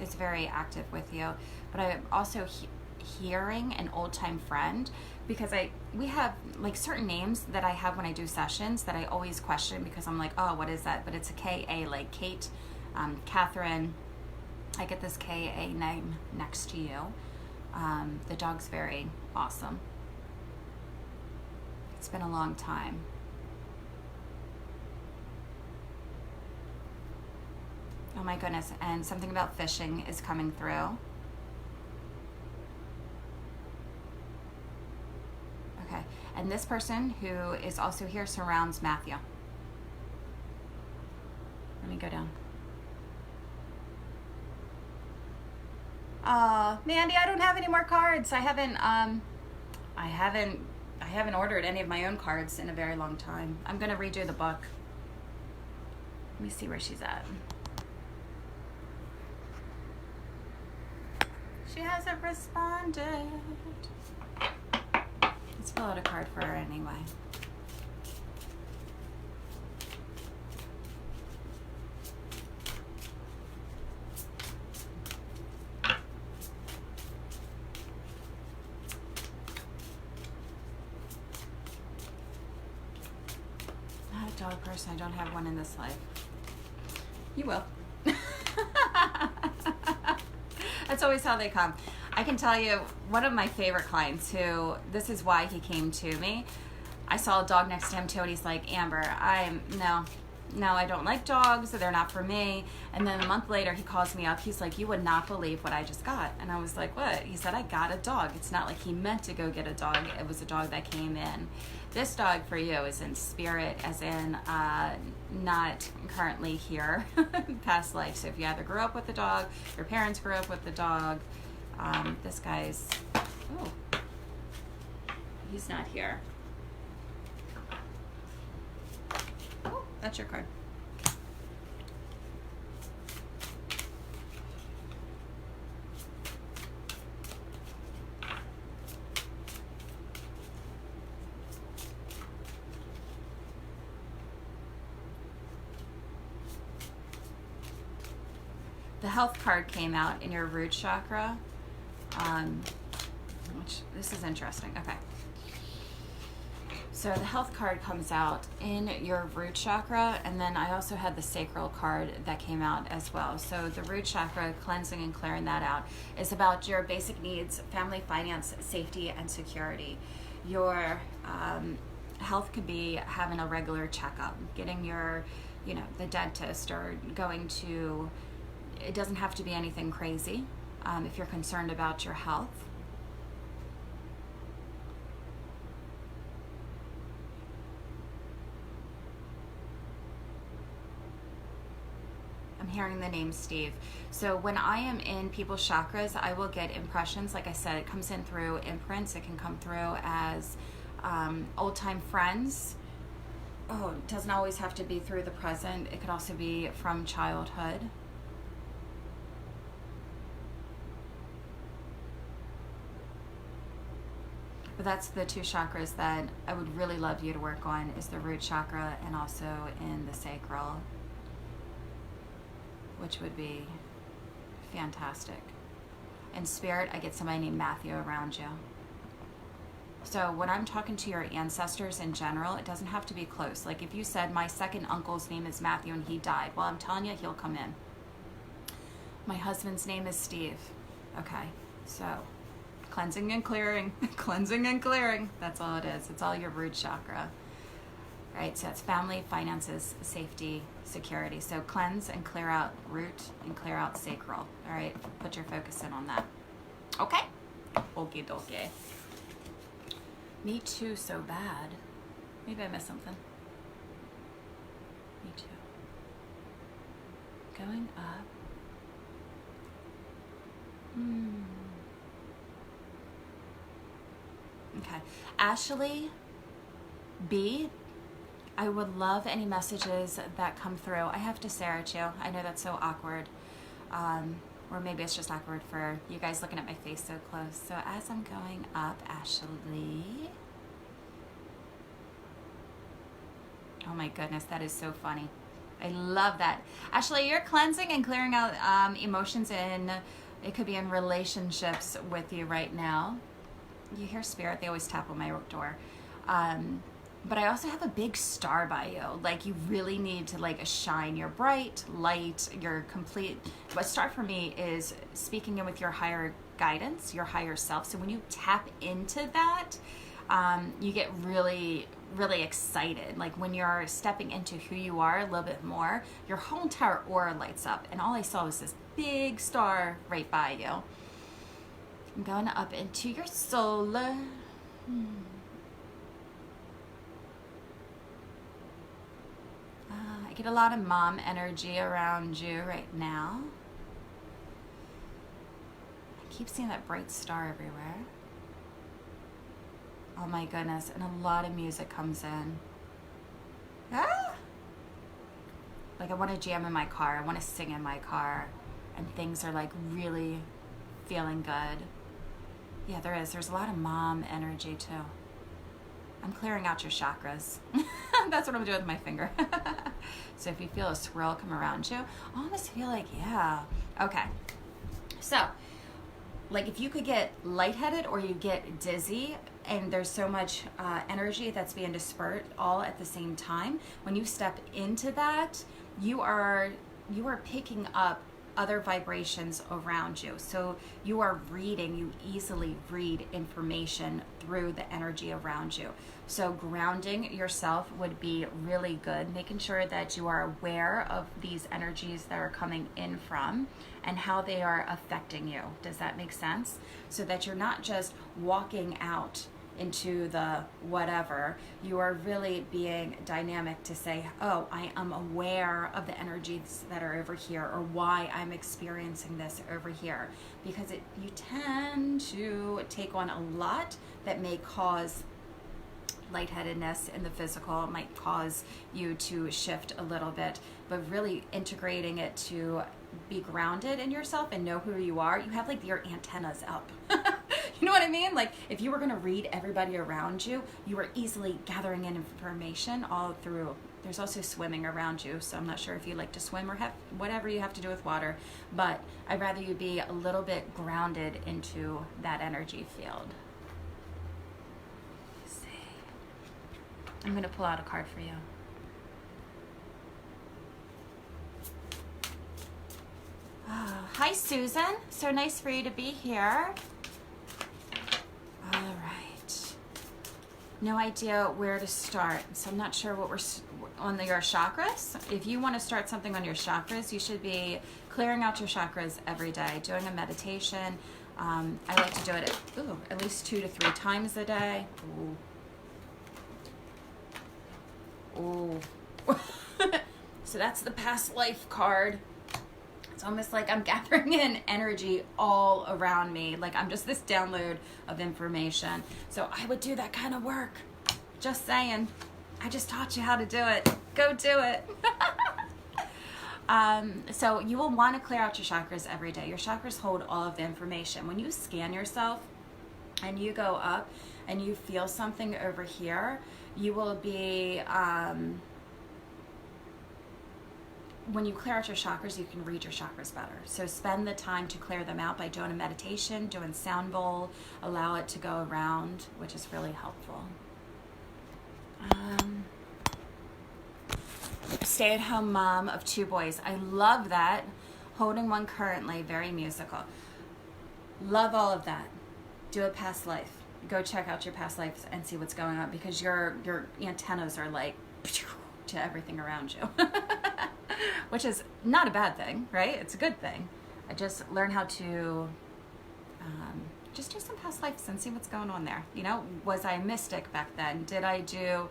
S1: is very active with you. But I'm also hearing an old-time friend, because we have like certain names that I have when I do sessions that I always question, because I'm like, oh, what is that? But it's a K-A, like Kate, Catherine. I get this K-A name next to you. The dog's very awesome. It's been a long time. Oh my goodness, and something about fishing is coming through. Okay, and this person who is also here surrounds Matthew. Let me go down. Mandy, I don't have any more cards. I haven't ordered any of my own cards in a very long time. I'm gonna redo the book. Let me see where she's at. She hasn't responded. Let's pull out a card for her anyway. Not a dog person. I don't have one in this life. You will. That's always how they come. I can tell you, one of my favorite clients who, this is why he came to me. I saw a dog next to him too, and he's like, Amber, no, I don't like dogs. They're not for me. And then a month later, he calls me up. He's like, you would not believe what I just got. And I was like, what? He said, I got a dog. It's not like he meant to go get a dog. It was a dog that came in. This dog for you is in spirit, as in not currently here, past life. So if you either grew up with the dog, your parents grew up with the dog, this guy's, oh, he's not here. Oh, that's your card. The health card came out in your root chakra, which this is interesting. Okay. So the health card comes out in your root chakra, and then I also had the sacral card that came out as well. So the root chakra, cleansing and clearing that out, is about your basic needs: family, finance, safety, and security. Your health could be having a regular checkup, getting your, the dentist, or going to, it doesn't have to be anything crazy if you're concerned about your health. I'm hearing the name Steve. So when I am in people's chakras, I will get impressions. Like I said, it comes in through imprints. It can come through as old-time friends. Oh, it doesn't always have to be through the present. It could also be from childhood. But that's the two chakras that I would really love you to work on, is the root chakra and also in the sacral, which would be fantastic. In spirit, I get somebody named Matthew around you. So when I'm talking to your ancestors in general, it doesn't have to be close. Like if you said, my second uncle's name is Matthew and he died, well, I'm telling you, he'll come in. My husband's name is Steve. Okay, so cleansing and clearing, cleansing and clearing. That's all it is. It's all your root chakra. Right, so it's family, finances, safety, security. So cleanse and clear out root and clear out sacral. All right, put your focus in on that. Okay? Okie dokie. Me too, so bad. Maybe I missed something. Me too. Going up. Okay. Ashley B, I would love any messages that come through. I have to stare at you. I know that's so awkward. Or maybe it's just awkward for you guys looking at my face so close. So as I'm going up, Ashley. Oh my goodness, that is so funny. I love that. Ashley, you're cleansing and clearing out emotions in, it could be in relationships with you right now. You hear spirit, they always tap on my door. But I also have a big star by you. Like you really need to like shine your bright light, your complete. What star for me is speaking in with your higher guidance, your higher self. So when you tap into that, you get really, really excited. Like when you're stepping into who you are a little bit more, your whole entire aura lights up. And all I saw was this big star right by you. I'm going up into your soul. I get a lot of mom energy around you right now. I keep seeing that bright star everywhere. Oh my goodness, and a lot of music comes in. Ah! Like I want to jam in my car, I want to sing in my car, and things are like really feeling good. Yeah, there is. There's a lot of mom energy too. I'm clearing out your chakras. That's what I'm doing with my finger. So if you feel a swirl come around you, I almost feel like, yeah. Okay. So, like if you could get lightheaded or you get dizzy and there's so much energy that's being dispersed all at the same time, when you step into that, you are picking up other vibrations around you. So you are reading, you easily read information through the energy around you. So grounding yourself would be really good, making sure that you are aware of these energies that are coming in from and how they are affecting you. Does that make sense? So that you're not just walking out into the whatever, you are really being dynamic to say, oh, I am aware of the energies that are over here or why I'm experiencing this over here. Because you tend to take on a lot that may cause lightheadedness in the physical. It might cause you to shift a little bit, but really integrating it to be grounded in yourself and know who you are. You have like your antennas up. You know what I mean? Like if you were going to read everybody around you, you were easily gathering in information all through. There's also swimming around you, so I'm not sure if you like to swim or have whatever you have to do with water, but I'd rather you be a little bit grounded into that energy field. Let's see. I'm going to pull out a card for you. Oh, hi, Susan. So nice for you to be here. All right. No idea where to start. So I'm not sure what we're on your chakras. If you want to start something on your chakras, you should be clearing out your chakras every day, doing a meditation. I like to do it at least 2 to 3 times a day. Ooh. So that's the past life card. It's almost like I'm gathering in energy all around me. Like I'm just this download of information. So I would do that kind of work. Just saying. I just taught you how to do it. Go do it. So you will want to clear out your chakras every day. Your chakras hold all of the information. When you scan yourself and you go up and you feel something over here, you will be... when you clear out your chakras, you can read your chakras better. So spend the time to clear them out by doing a meditation, doing sound bowl, allow it to go around, which is really helpful. Stay-at-home mom of 2 boys. I love that. Holding one currently, very musical. Love all of that. Do a past life. Go check out your past lives and see what's going on, because your antennas are like to everything around you. Which is not a bad thing, right? It's a good thing. I just learn how to just do some past lives and see what's going on there. You know, was I a mystic back then? Did I do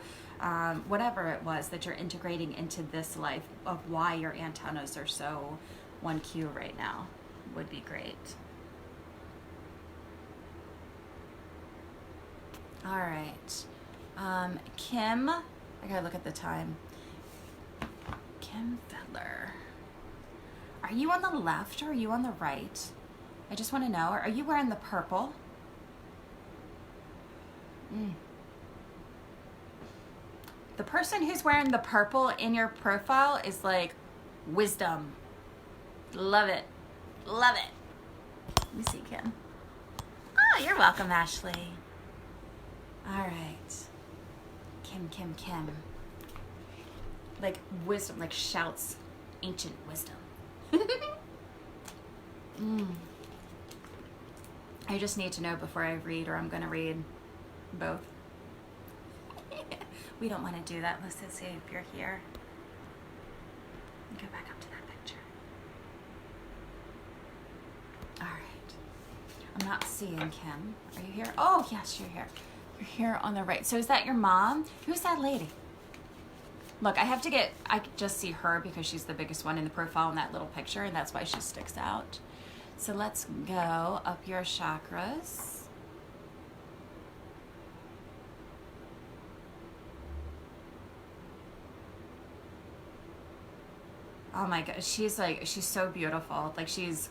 S1: whatever it was that you're integrating into this life, of why your antennas are so 1Q right now would be great. All right. Kim, I gotta look at the time. Kim Fedler. Are you on the left or are you on the right? I just want to know. Are you wearing the purple? The person who's wearing the purple in your profile is like wisdom. Love it. Love it. Let me see, Kim. Oh, you're welcome, Ashley. All right. Kim. Like wisdom, like shouts ancient wisdom. I just need to know before I read, or I'm going to read both. We don't want to do that. Let's just see if you're here. Go back up to that picture. All right. I'm not seeing Kim. Are you here? Oh, yes, you're here. You're here on the right. So is that your mom? Who's that lady? Look, I just see her because she's the biggest one in the profile in that little picture, and that's why she sticks out. So let's go up your chakras. Oh my God, she's so beautiful. Like she's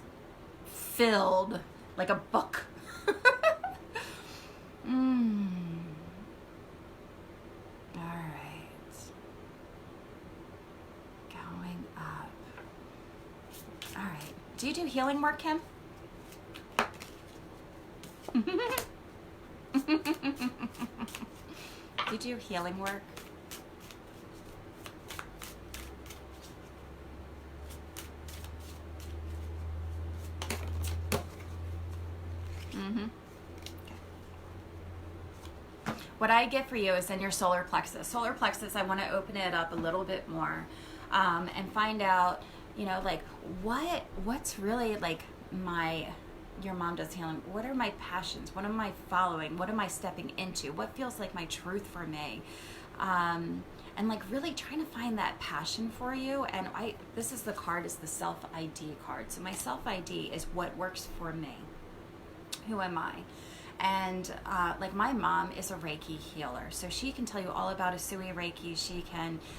S1: filled like a book. All right. Going up. All right. Do you do healing work, Kim? Do you do healing work? What I get for you is in your solar plexus. Solar plexus, I want to open it up a little bit more and find out, you know, like what's really like your mom does healing. What are my passions? What am I following? What am I stepping into? What feels like my truth for me? And like really trying to find that passion for you. And this is the card, is the self-ID card. So my self-ID is what works for me. Who am I? And like my mom is a Reiki healer, so she can tell you all about Usui Reiki.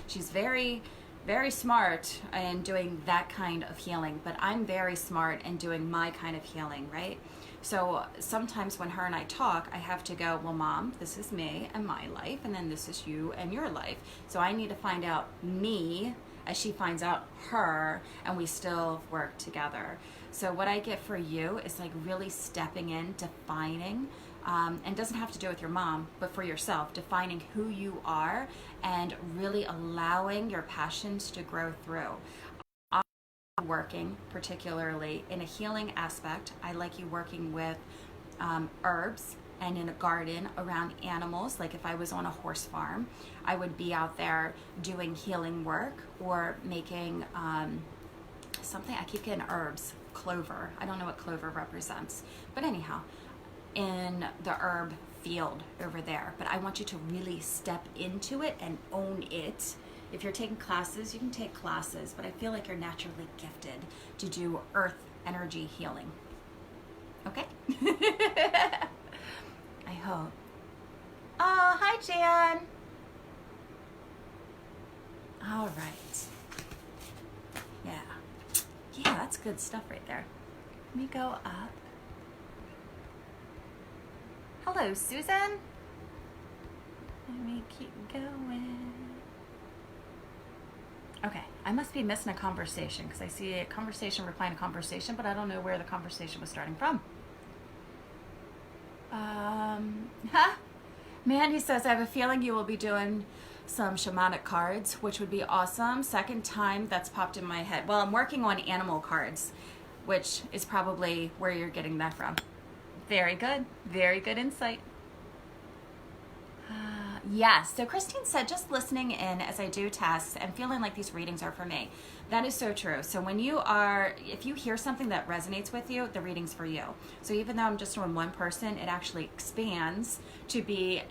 S1: She's very, very smart in doing that kind of healing, but I'm very smart in doing my kind of healing, right? So sometimes when her and I talk, I have to go, well, Mom, this is me and my life, and then this is you and your life. So I need to find out me as she finds out her, and we still work together. So what I get for you is like really stepping in, defining, and doesn't have to do with your mom, but for yourself, defining who you are and really allowing your passions to grow through. I'm working particularly in a healing aspect. I like you working with herbs and in a garden around animals. Like if I was on a horse farm, I would be out there doing healing work or making something. I keep getting herbs. Clover. I don't know what clover represents, but anyhow, in the herb field over there. But I want you to really step into it and own it. If you're taking classes, you can take classes, but I feel like you're naturally gifted to do earth energy healing. Okay? I hope. Oh, hi, Jan. All right. Yeah. Yeah, that's good stuff right there. Let me go up. Hello, Susan. Let me keep going. Okay, I must be missing a conversation because I see a conversation replying to conversation, but I don't know where the conversation was starting from. Mandy says, I have a feeling you will be doing some shamanic cards, which would be awesome. Second time that's popped in my head. Well, I'm working on animal cards, which is probably where you're getting that from. Very good. Very good insight. Yes. So Christine said, just listening in as I do tests and feeling like these readings are for me. That is so true. So if you hear something that resonates with you, the reading's for you. So even though I'm just on one person, it actually expands to be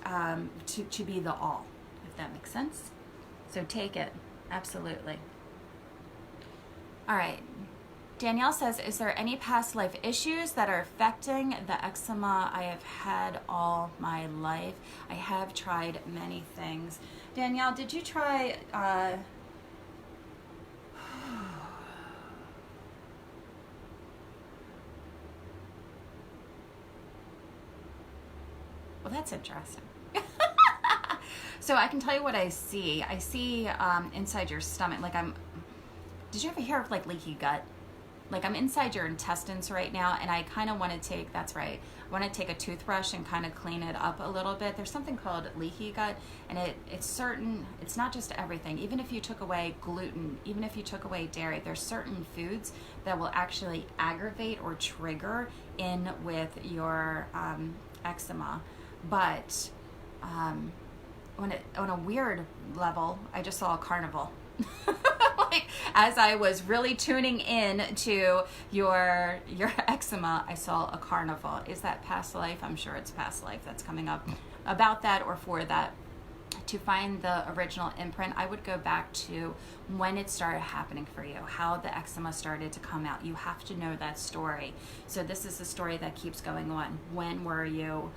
S1: to be the all, if that makes sense. So take it. Absolutely. All right. Danielle says, is there any past life issues that are affecting the eczema I have had all my life? I have tried many things. Danielle, did you try... Well, that's interesting. So I can tell you what I see. I see inside your stomach, did you ever hear of like leaky gut? Like I'm inside your intestines right now, and I kind of want to take, that's right, I want to take a toothbrush and kind of clean it up a little bit. There's something called leaky gut, and it's not just everything. Even if you took away gluten, even if you took away dairy, there's certain foods that will actually aggravate or trigger in with your eczema. But on a weird level, I just saw a carnival. Like as I was really tuning in to your eczema, I saw a carnival. Is that past life? I'm sure it's past life that's coming up about that or for that. To find the original imprint, I would go back to when it started happening for you, how the eczema started to come out. You have to know that story. So this is the story that keeps going on. When were you?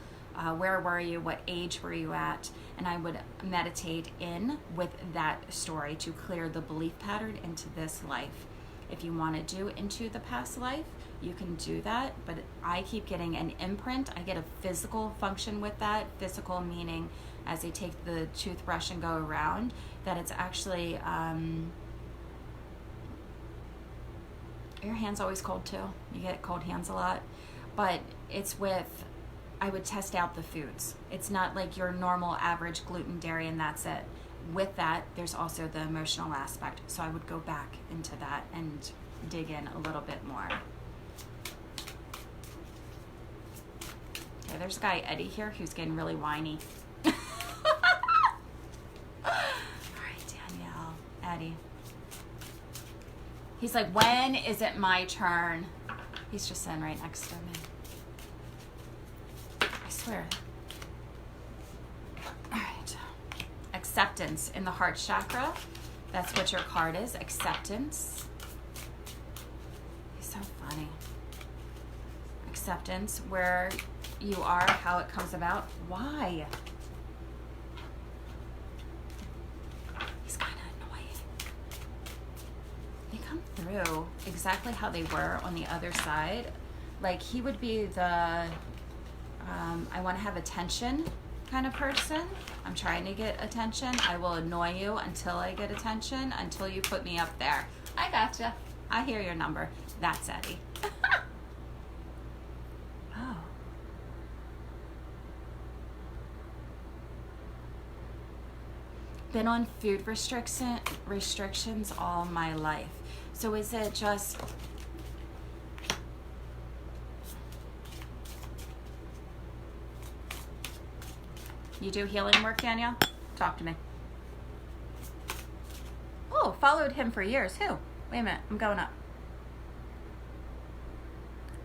S1: Where were you? What age were you at? And I would meditate in with that story to clear the belief pattern into this life. If you want to do into the past life, you can do that. But I keep getting an imprint. I get a physical function with that. Physical meaning as they take the toothbrush and go around, that it's actually, your hand's always cold too. You get cold hands a lot. But it's with, I would test out the foods. It's not like your normal average gluten, dairy, and that's it. With that, there's also the emotional aspect. So I would go back into that and dig in a little bit more. Okay, there's a guy, Eddie, here who's getting really whiny. All right, Danielle, Eddie. He's like, when is it my turn? He's just sitting right next to me. I swear. All right. Acceptance in the heart chakra. That's what your card is, acceptance. He's so funny. Acceptance, where you are, how it comes about, why. He's kind of annoying. They come through exactly how they were on the other side. Like he would be the I want to have attention kind of person. I'm trying to get attention. I will annoy you until I get attention, until you put me up there. I gotcha. I hear your number. That's Eddie. Oh. Been on food restrictions all my life. So is it just... You do healing work, Danielle? Talk to me. Oh, followed him for years. Who? Wait a minute, I'm going up.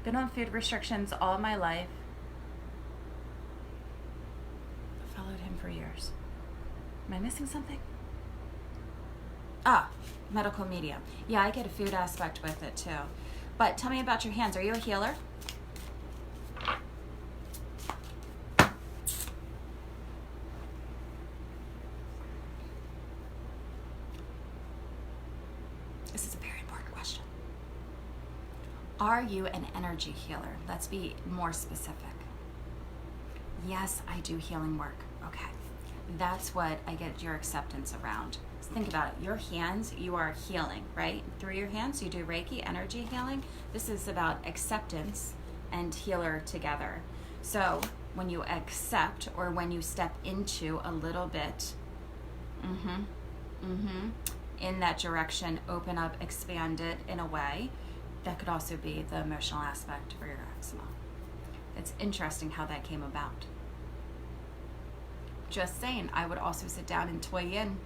S1: Been on food restrictions all my life. Followed him for years. Am I missing something? Ah, medical medium. Yeah, I get a food aspect with it too. But tell me about your hands. Are you a healer? This is a very important question. Are you an energy healer? Let's be more specific. Yes, I do healing work. Okay. That's what I get your acceptance around. think about it. Your hands, you are healing, right? Through your hands, you do Reiki, energy healing. This is about acceptance and healer together. So when you accept, or when you step into a little bit, in that direction, open up, expand it in a way, that could also be the emotional aspect for your eczema. It's interesting how that came about. Just saying, I would also sit down and toy in.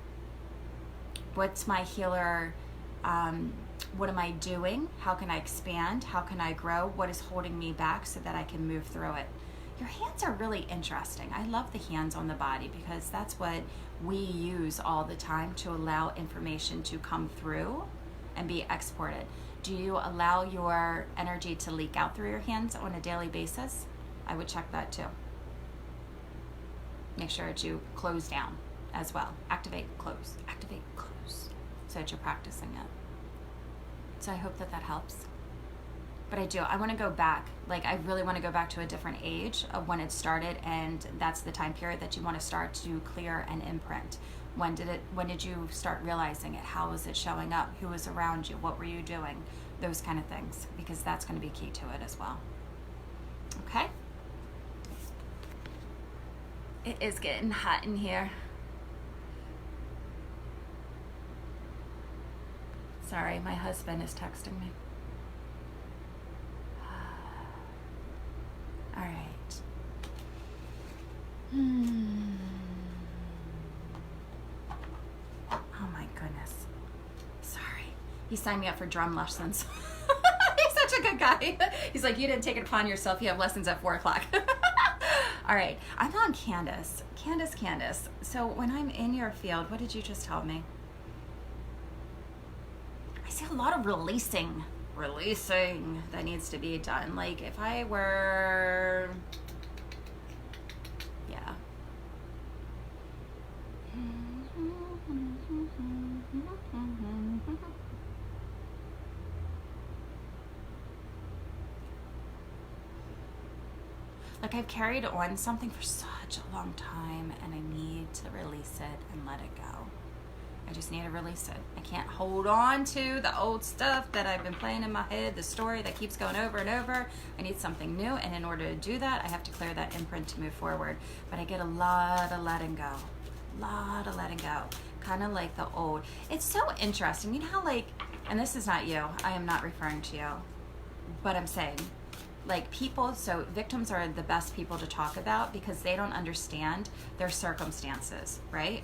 S1: What's my healer? What am I doing? How can I expand? How can I grow? What is holding me back so that I can move through it? Your hands are really interesting. I love the hands on the body because that's what we use all the time to allow information to come through and be exported. Do you allow your energy to leak out through your hands on a daily basis? I would check that too. Make sure that you close down as well. Activate, close, so that you're practicing it. So I hope that helps. But I want to go back. Like, I really want to go back to a different age of when it started, and that's the time period that you want to start to clear and imprint. When did you start realizing it? How was it showing up? Who was around you? What were you doing? Those kind of things, because that's going to be key to it as well. Okay? It is getting hot in here. Sorry, my husband is texting me. All right. Oh my goodness. Sorry. He signed me up for drum lessons. He's such a good guy. He's like, you didn't take it upon yourself. You have lessons at 4 o'clock. All right. I'm on Candace. Candace. So when I'm in your field, what did you just tell me? I see a lot of releasing that needs to be done. Like, if I were, yeah. Like, I've carried on something for such a long time, and I need to release it and let it go. I just need to release it. I can't hold on to the old stuff that I've been playing in my head, the story that keeps going over and over. I need something new, and in order to do that, I have to clear that imprint to move forward. But I get a lot of letting go. Kind of like the old. It's so interesting. You know how, like, and this is not you. I am not referring to you. But I'm saying, like, people, so victims are the best people to talk about because they don't understand their circumstances, right?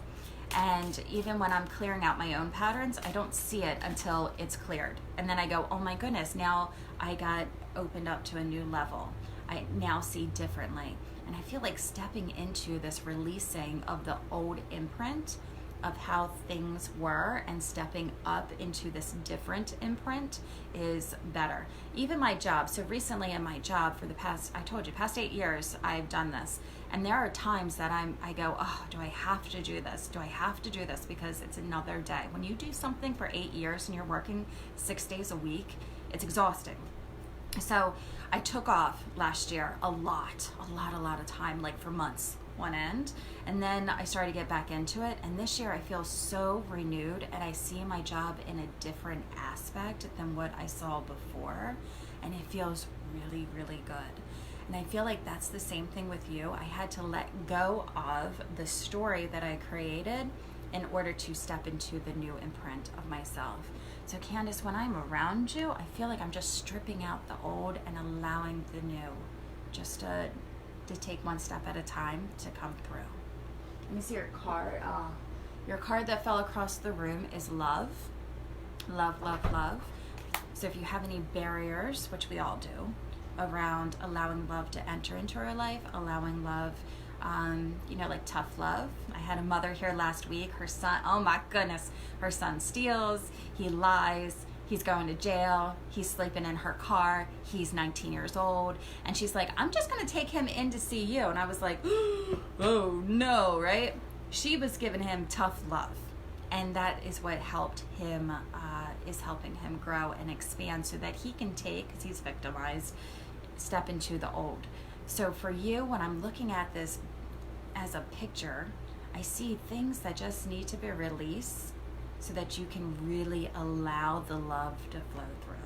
S1: And even when I'm clearing out my own patterns, I don't see it until it's cleared. And then I go, oh my goodness, now I got opened up to a new level. I now see differently. And I feel like stepping into this releasing of the old imprint of how things were and stepping up into this different imprint is better. Even my job. So recently in my job for the past 8 years, I've done this. And there are times that I go, oh, do I have to do this? Because it's another day. When you do something for 8 years and you're working 6 days a week, it's exhausting. So I took off last year a lot of time, like for months one end. And then I started to get back into it. And this year I feel so renewed, and I see my job in a different aspect than what I saw before. And it feels really, really good. And I feel like that's the same thing with you. I had to let go of the story that I created in order to step into the new imprint of myself. So Candace, when I'm around you, I feel like I'm just stripping out the old and allowing the new, just to take one step at a time to come through. Let me see your card. Your card that fell across the room is love. Love. So if you have any barriers, which we all do, around allowing love to enter into our life, allowing love, like tough love. I had a mother here last week. Her son, oh my goodness, her son steals, he lies, he's going to jail, he's sleeping in her car, he's 19 years old, and she's like, I'm just going to take him in to see you. And I was like, oh no, right? She was giving him tough love, and that is what helped him, is helping him grow and expand so that he can take, because he's victimized, step into the old. So for you, when I'm looking at this as a picture, I see things that just need to be released so that you can really allow the love to flow through.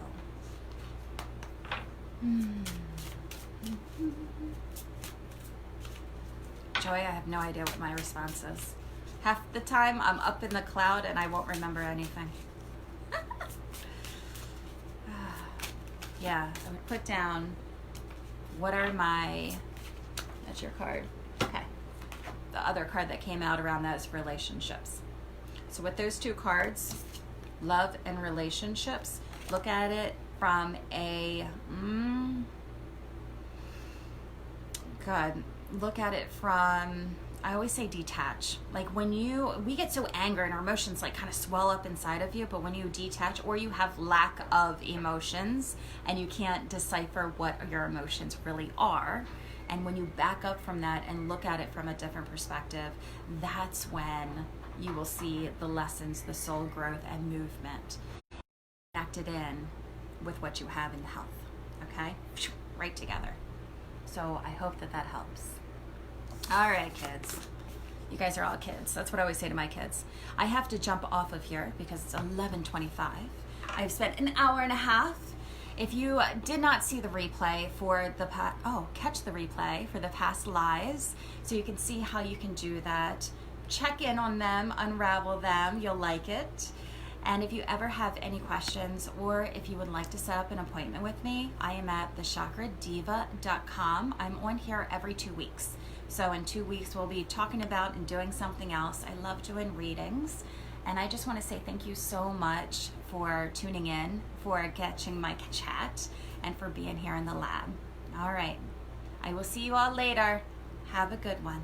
S1: Joy, I have no idea what my response is. Half the time I'm up in the cloud and I won't remember anything. Yeah, I would put down what are my, that's your card. Okay. The other card that came out around that is relationships. So with those two cards, love and relationships, look at it from a, look at it from, I always say detach. Like when we get so angry and our emotions like kind of swell up inside of you, but when you detach or you have lack of emotions and you can't decipher what your emotions really are, and when you back up from that and look at it from a different perspective, that's when you will see the lessons, the soul growth and movement connected in with what you have in health, okay? Right together. So I hope that helps. All right, kids. You guys are all kids. That's what I always say to my kids. I have to jump off of here because it's 11:25. I've spent an hour and a half. If you did not see the replay for the catch the replay for the past lives so you can see how you can do that. Check in on them, unravel them. You'll like it. And if you ever have any questions or if you would like to set up an appointment with me, I am at thechakradeva.com. I'm on here every 2 weeks. So in 2 weeks, we'll be talking about and doing something else. I love doing readings. And I just want to say thank you so much for tuning in, for catching my chat, and for being here in the lab. All right. I will see you all later. Have a good one.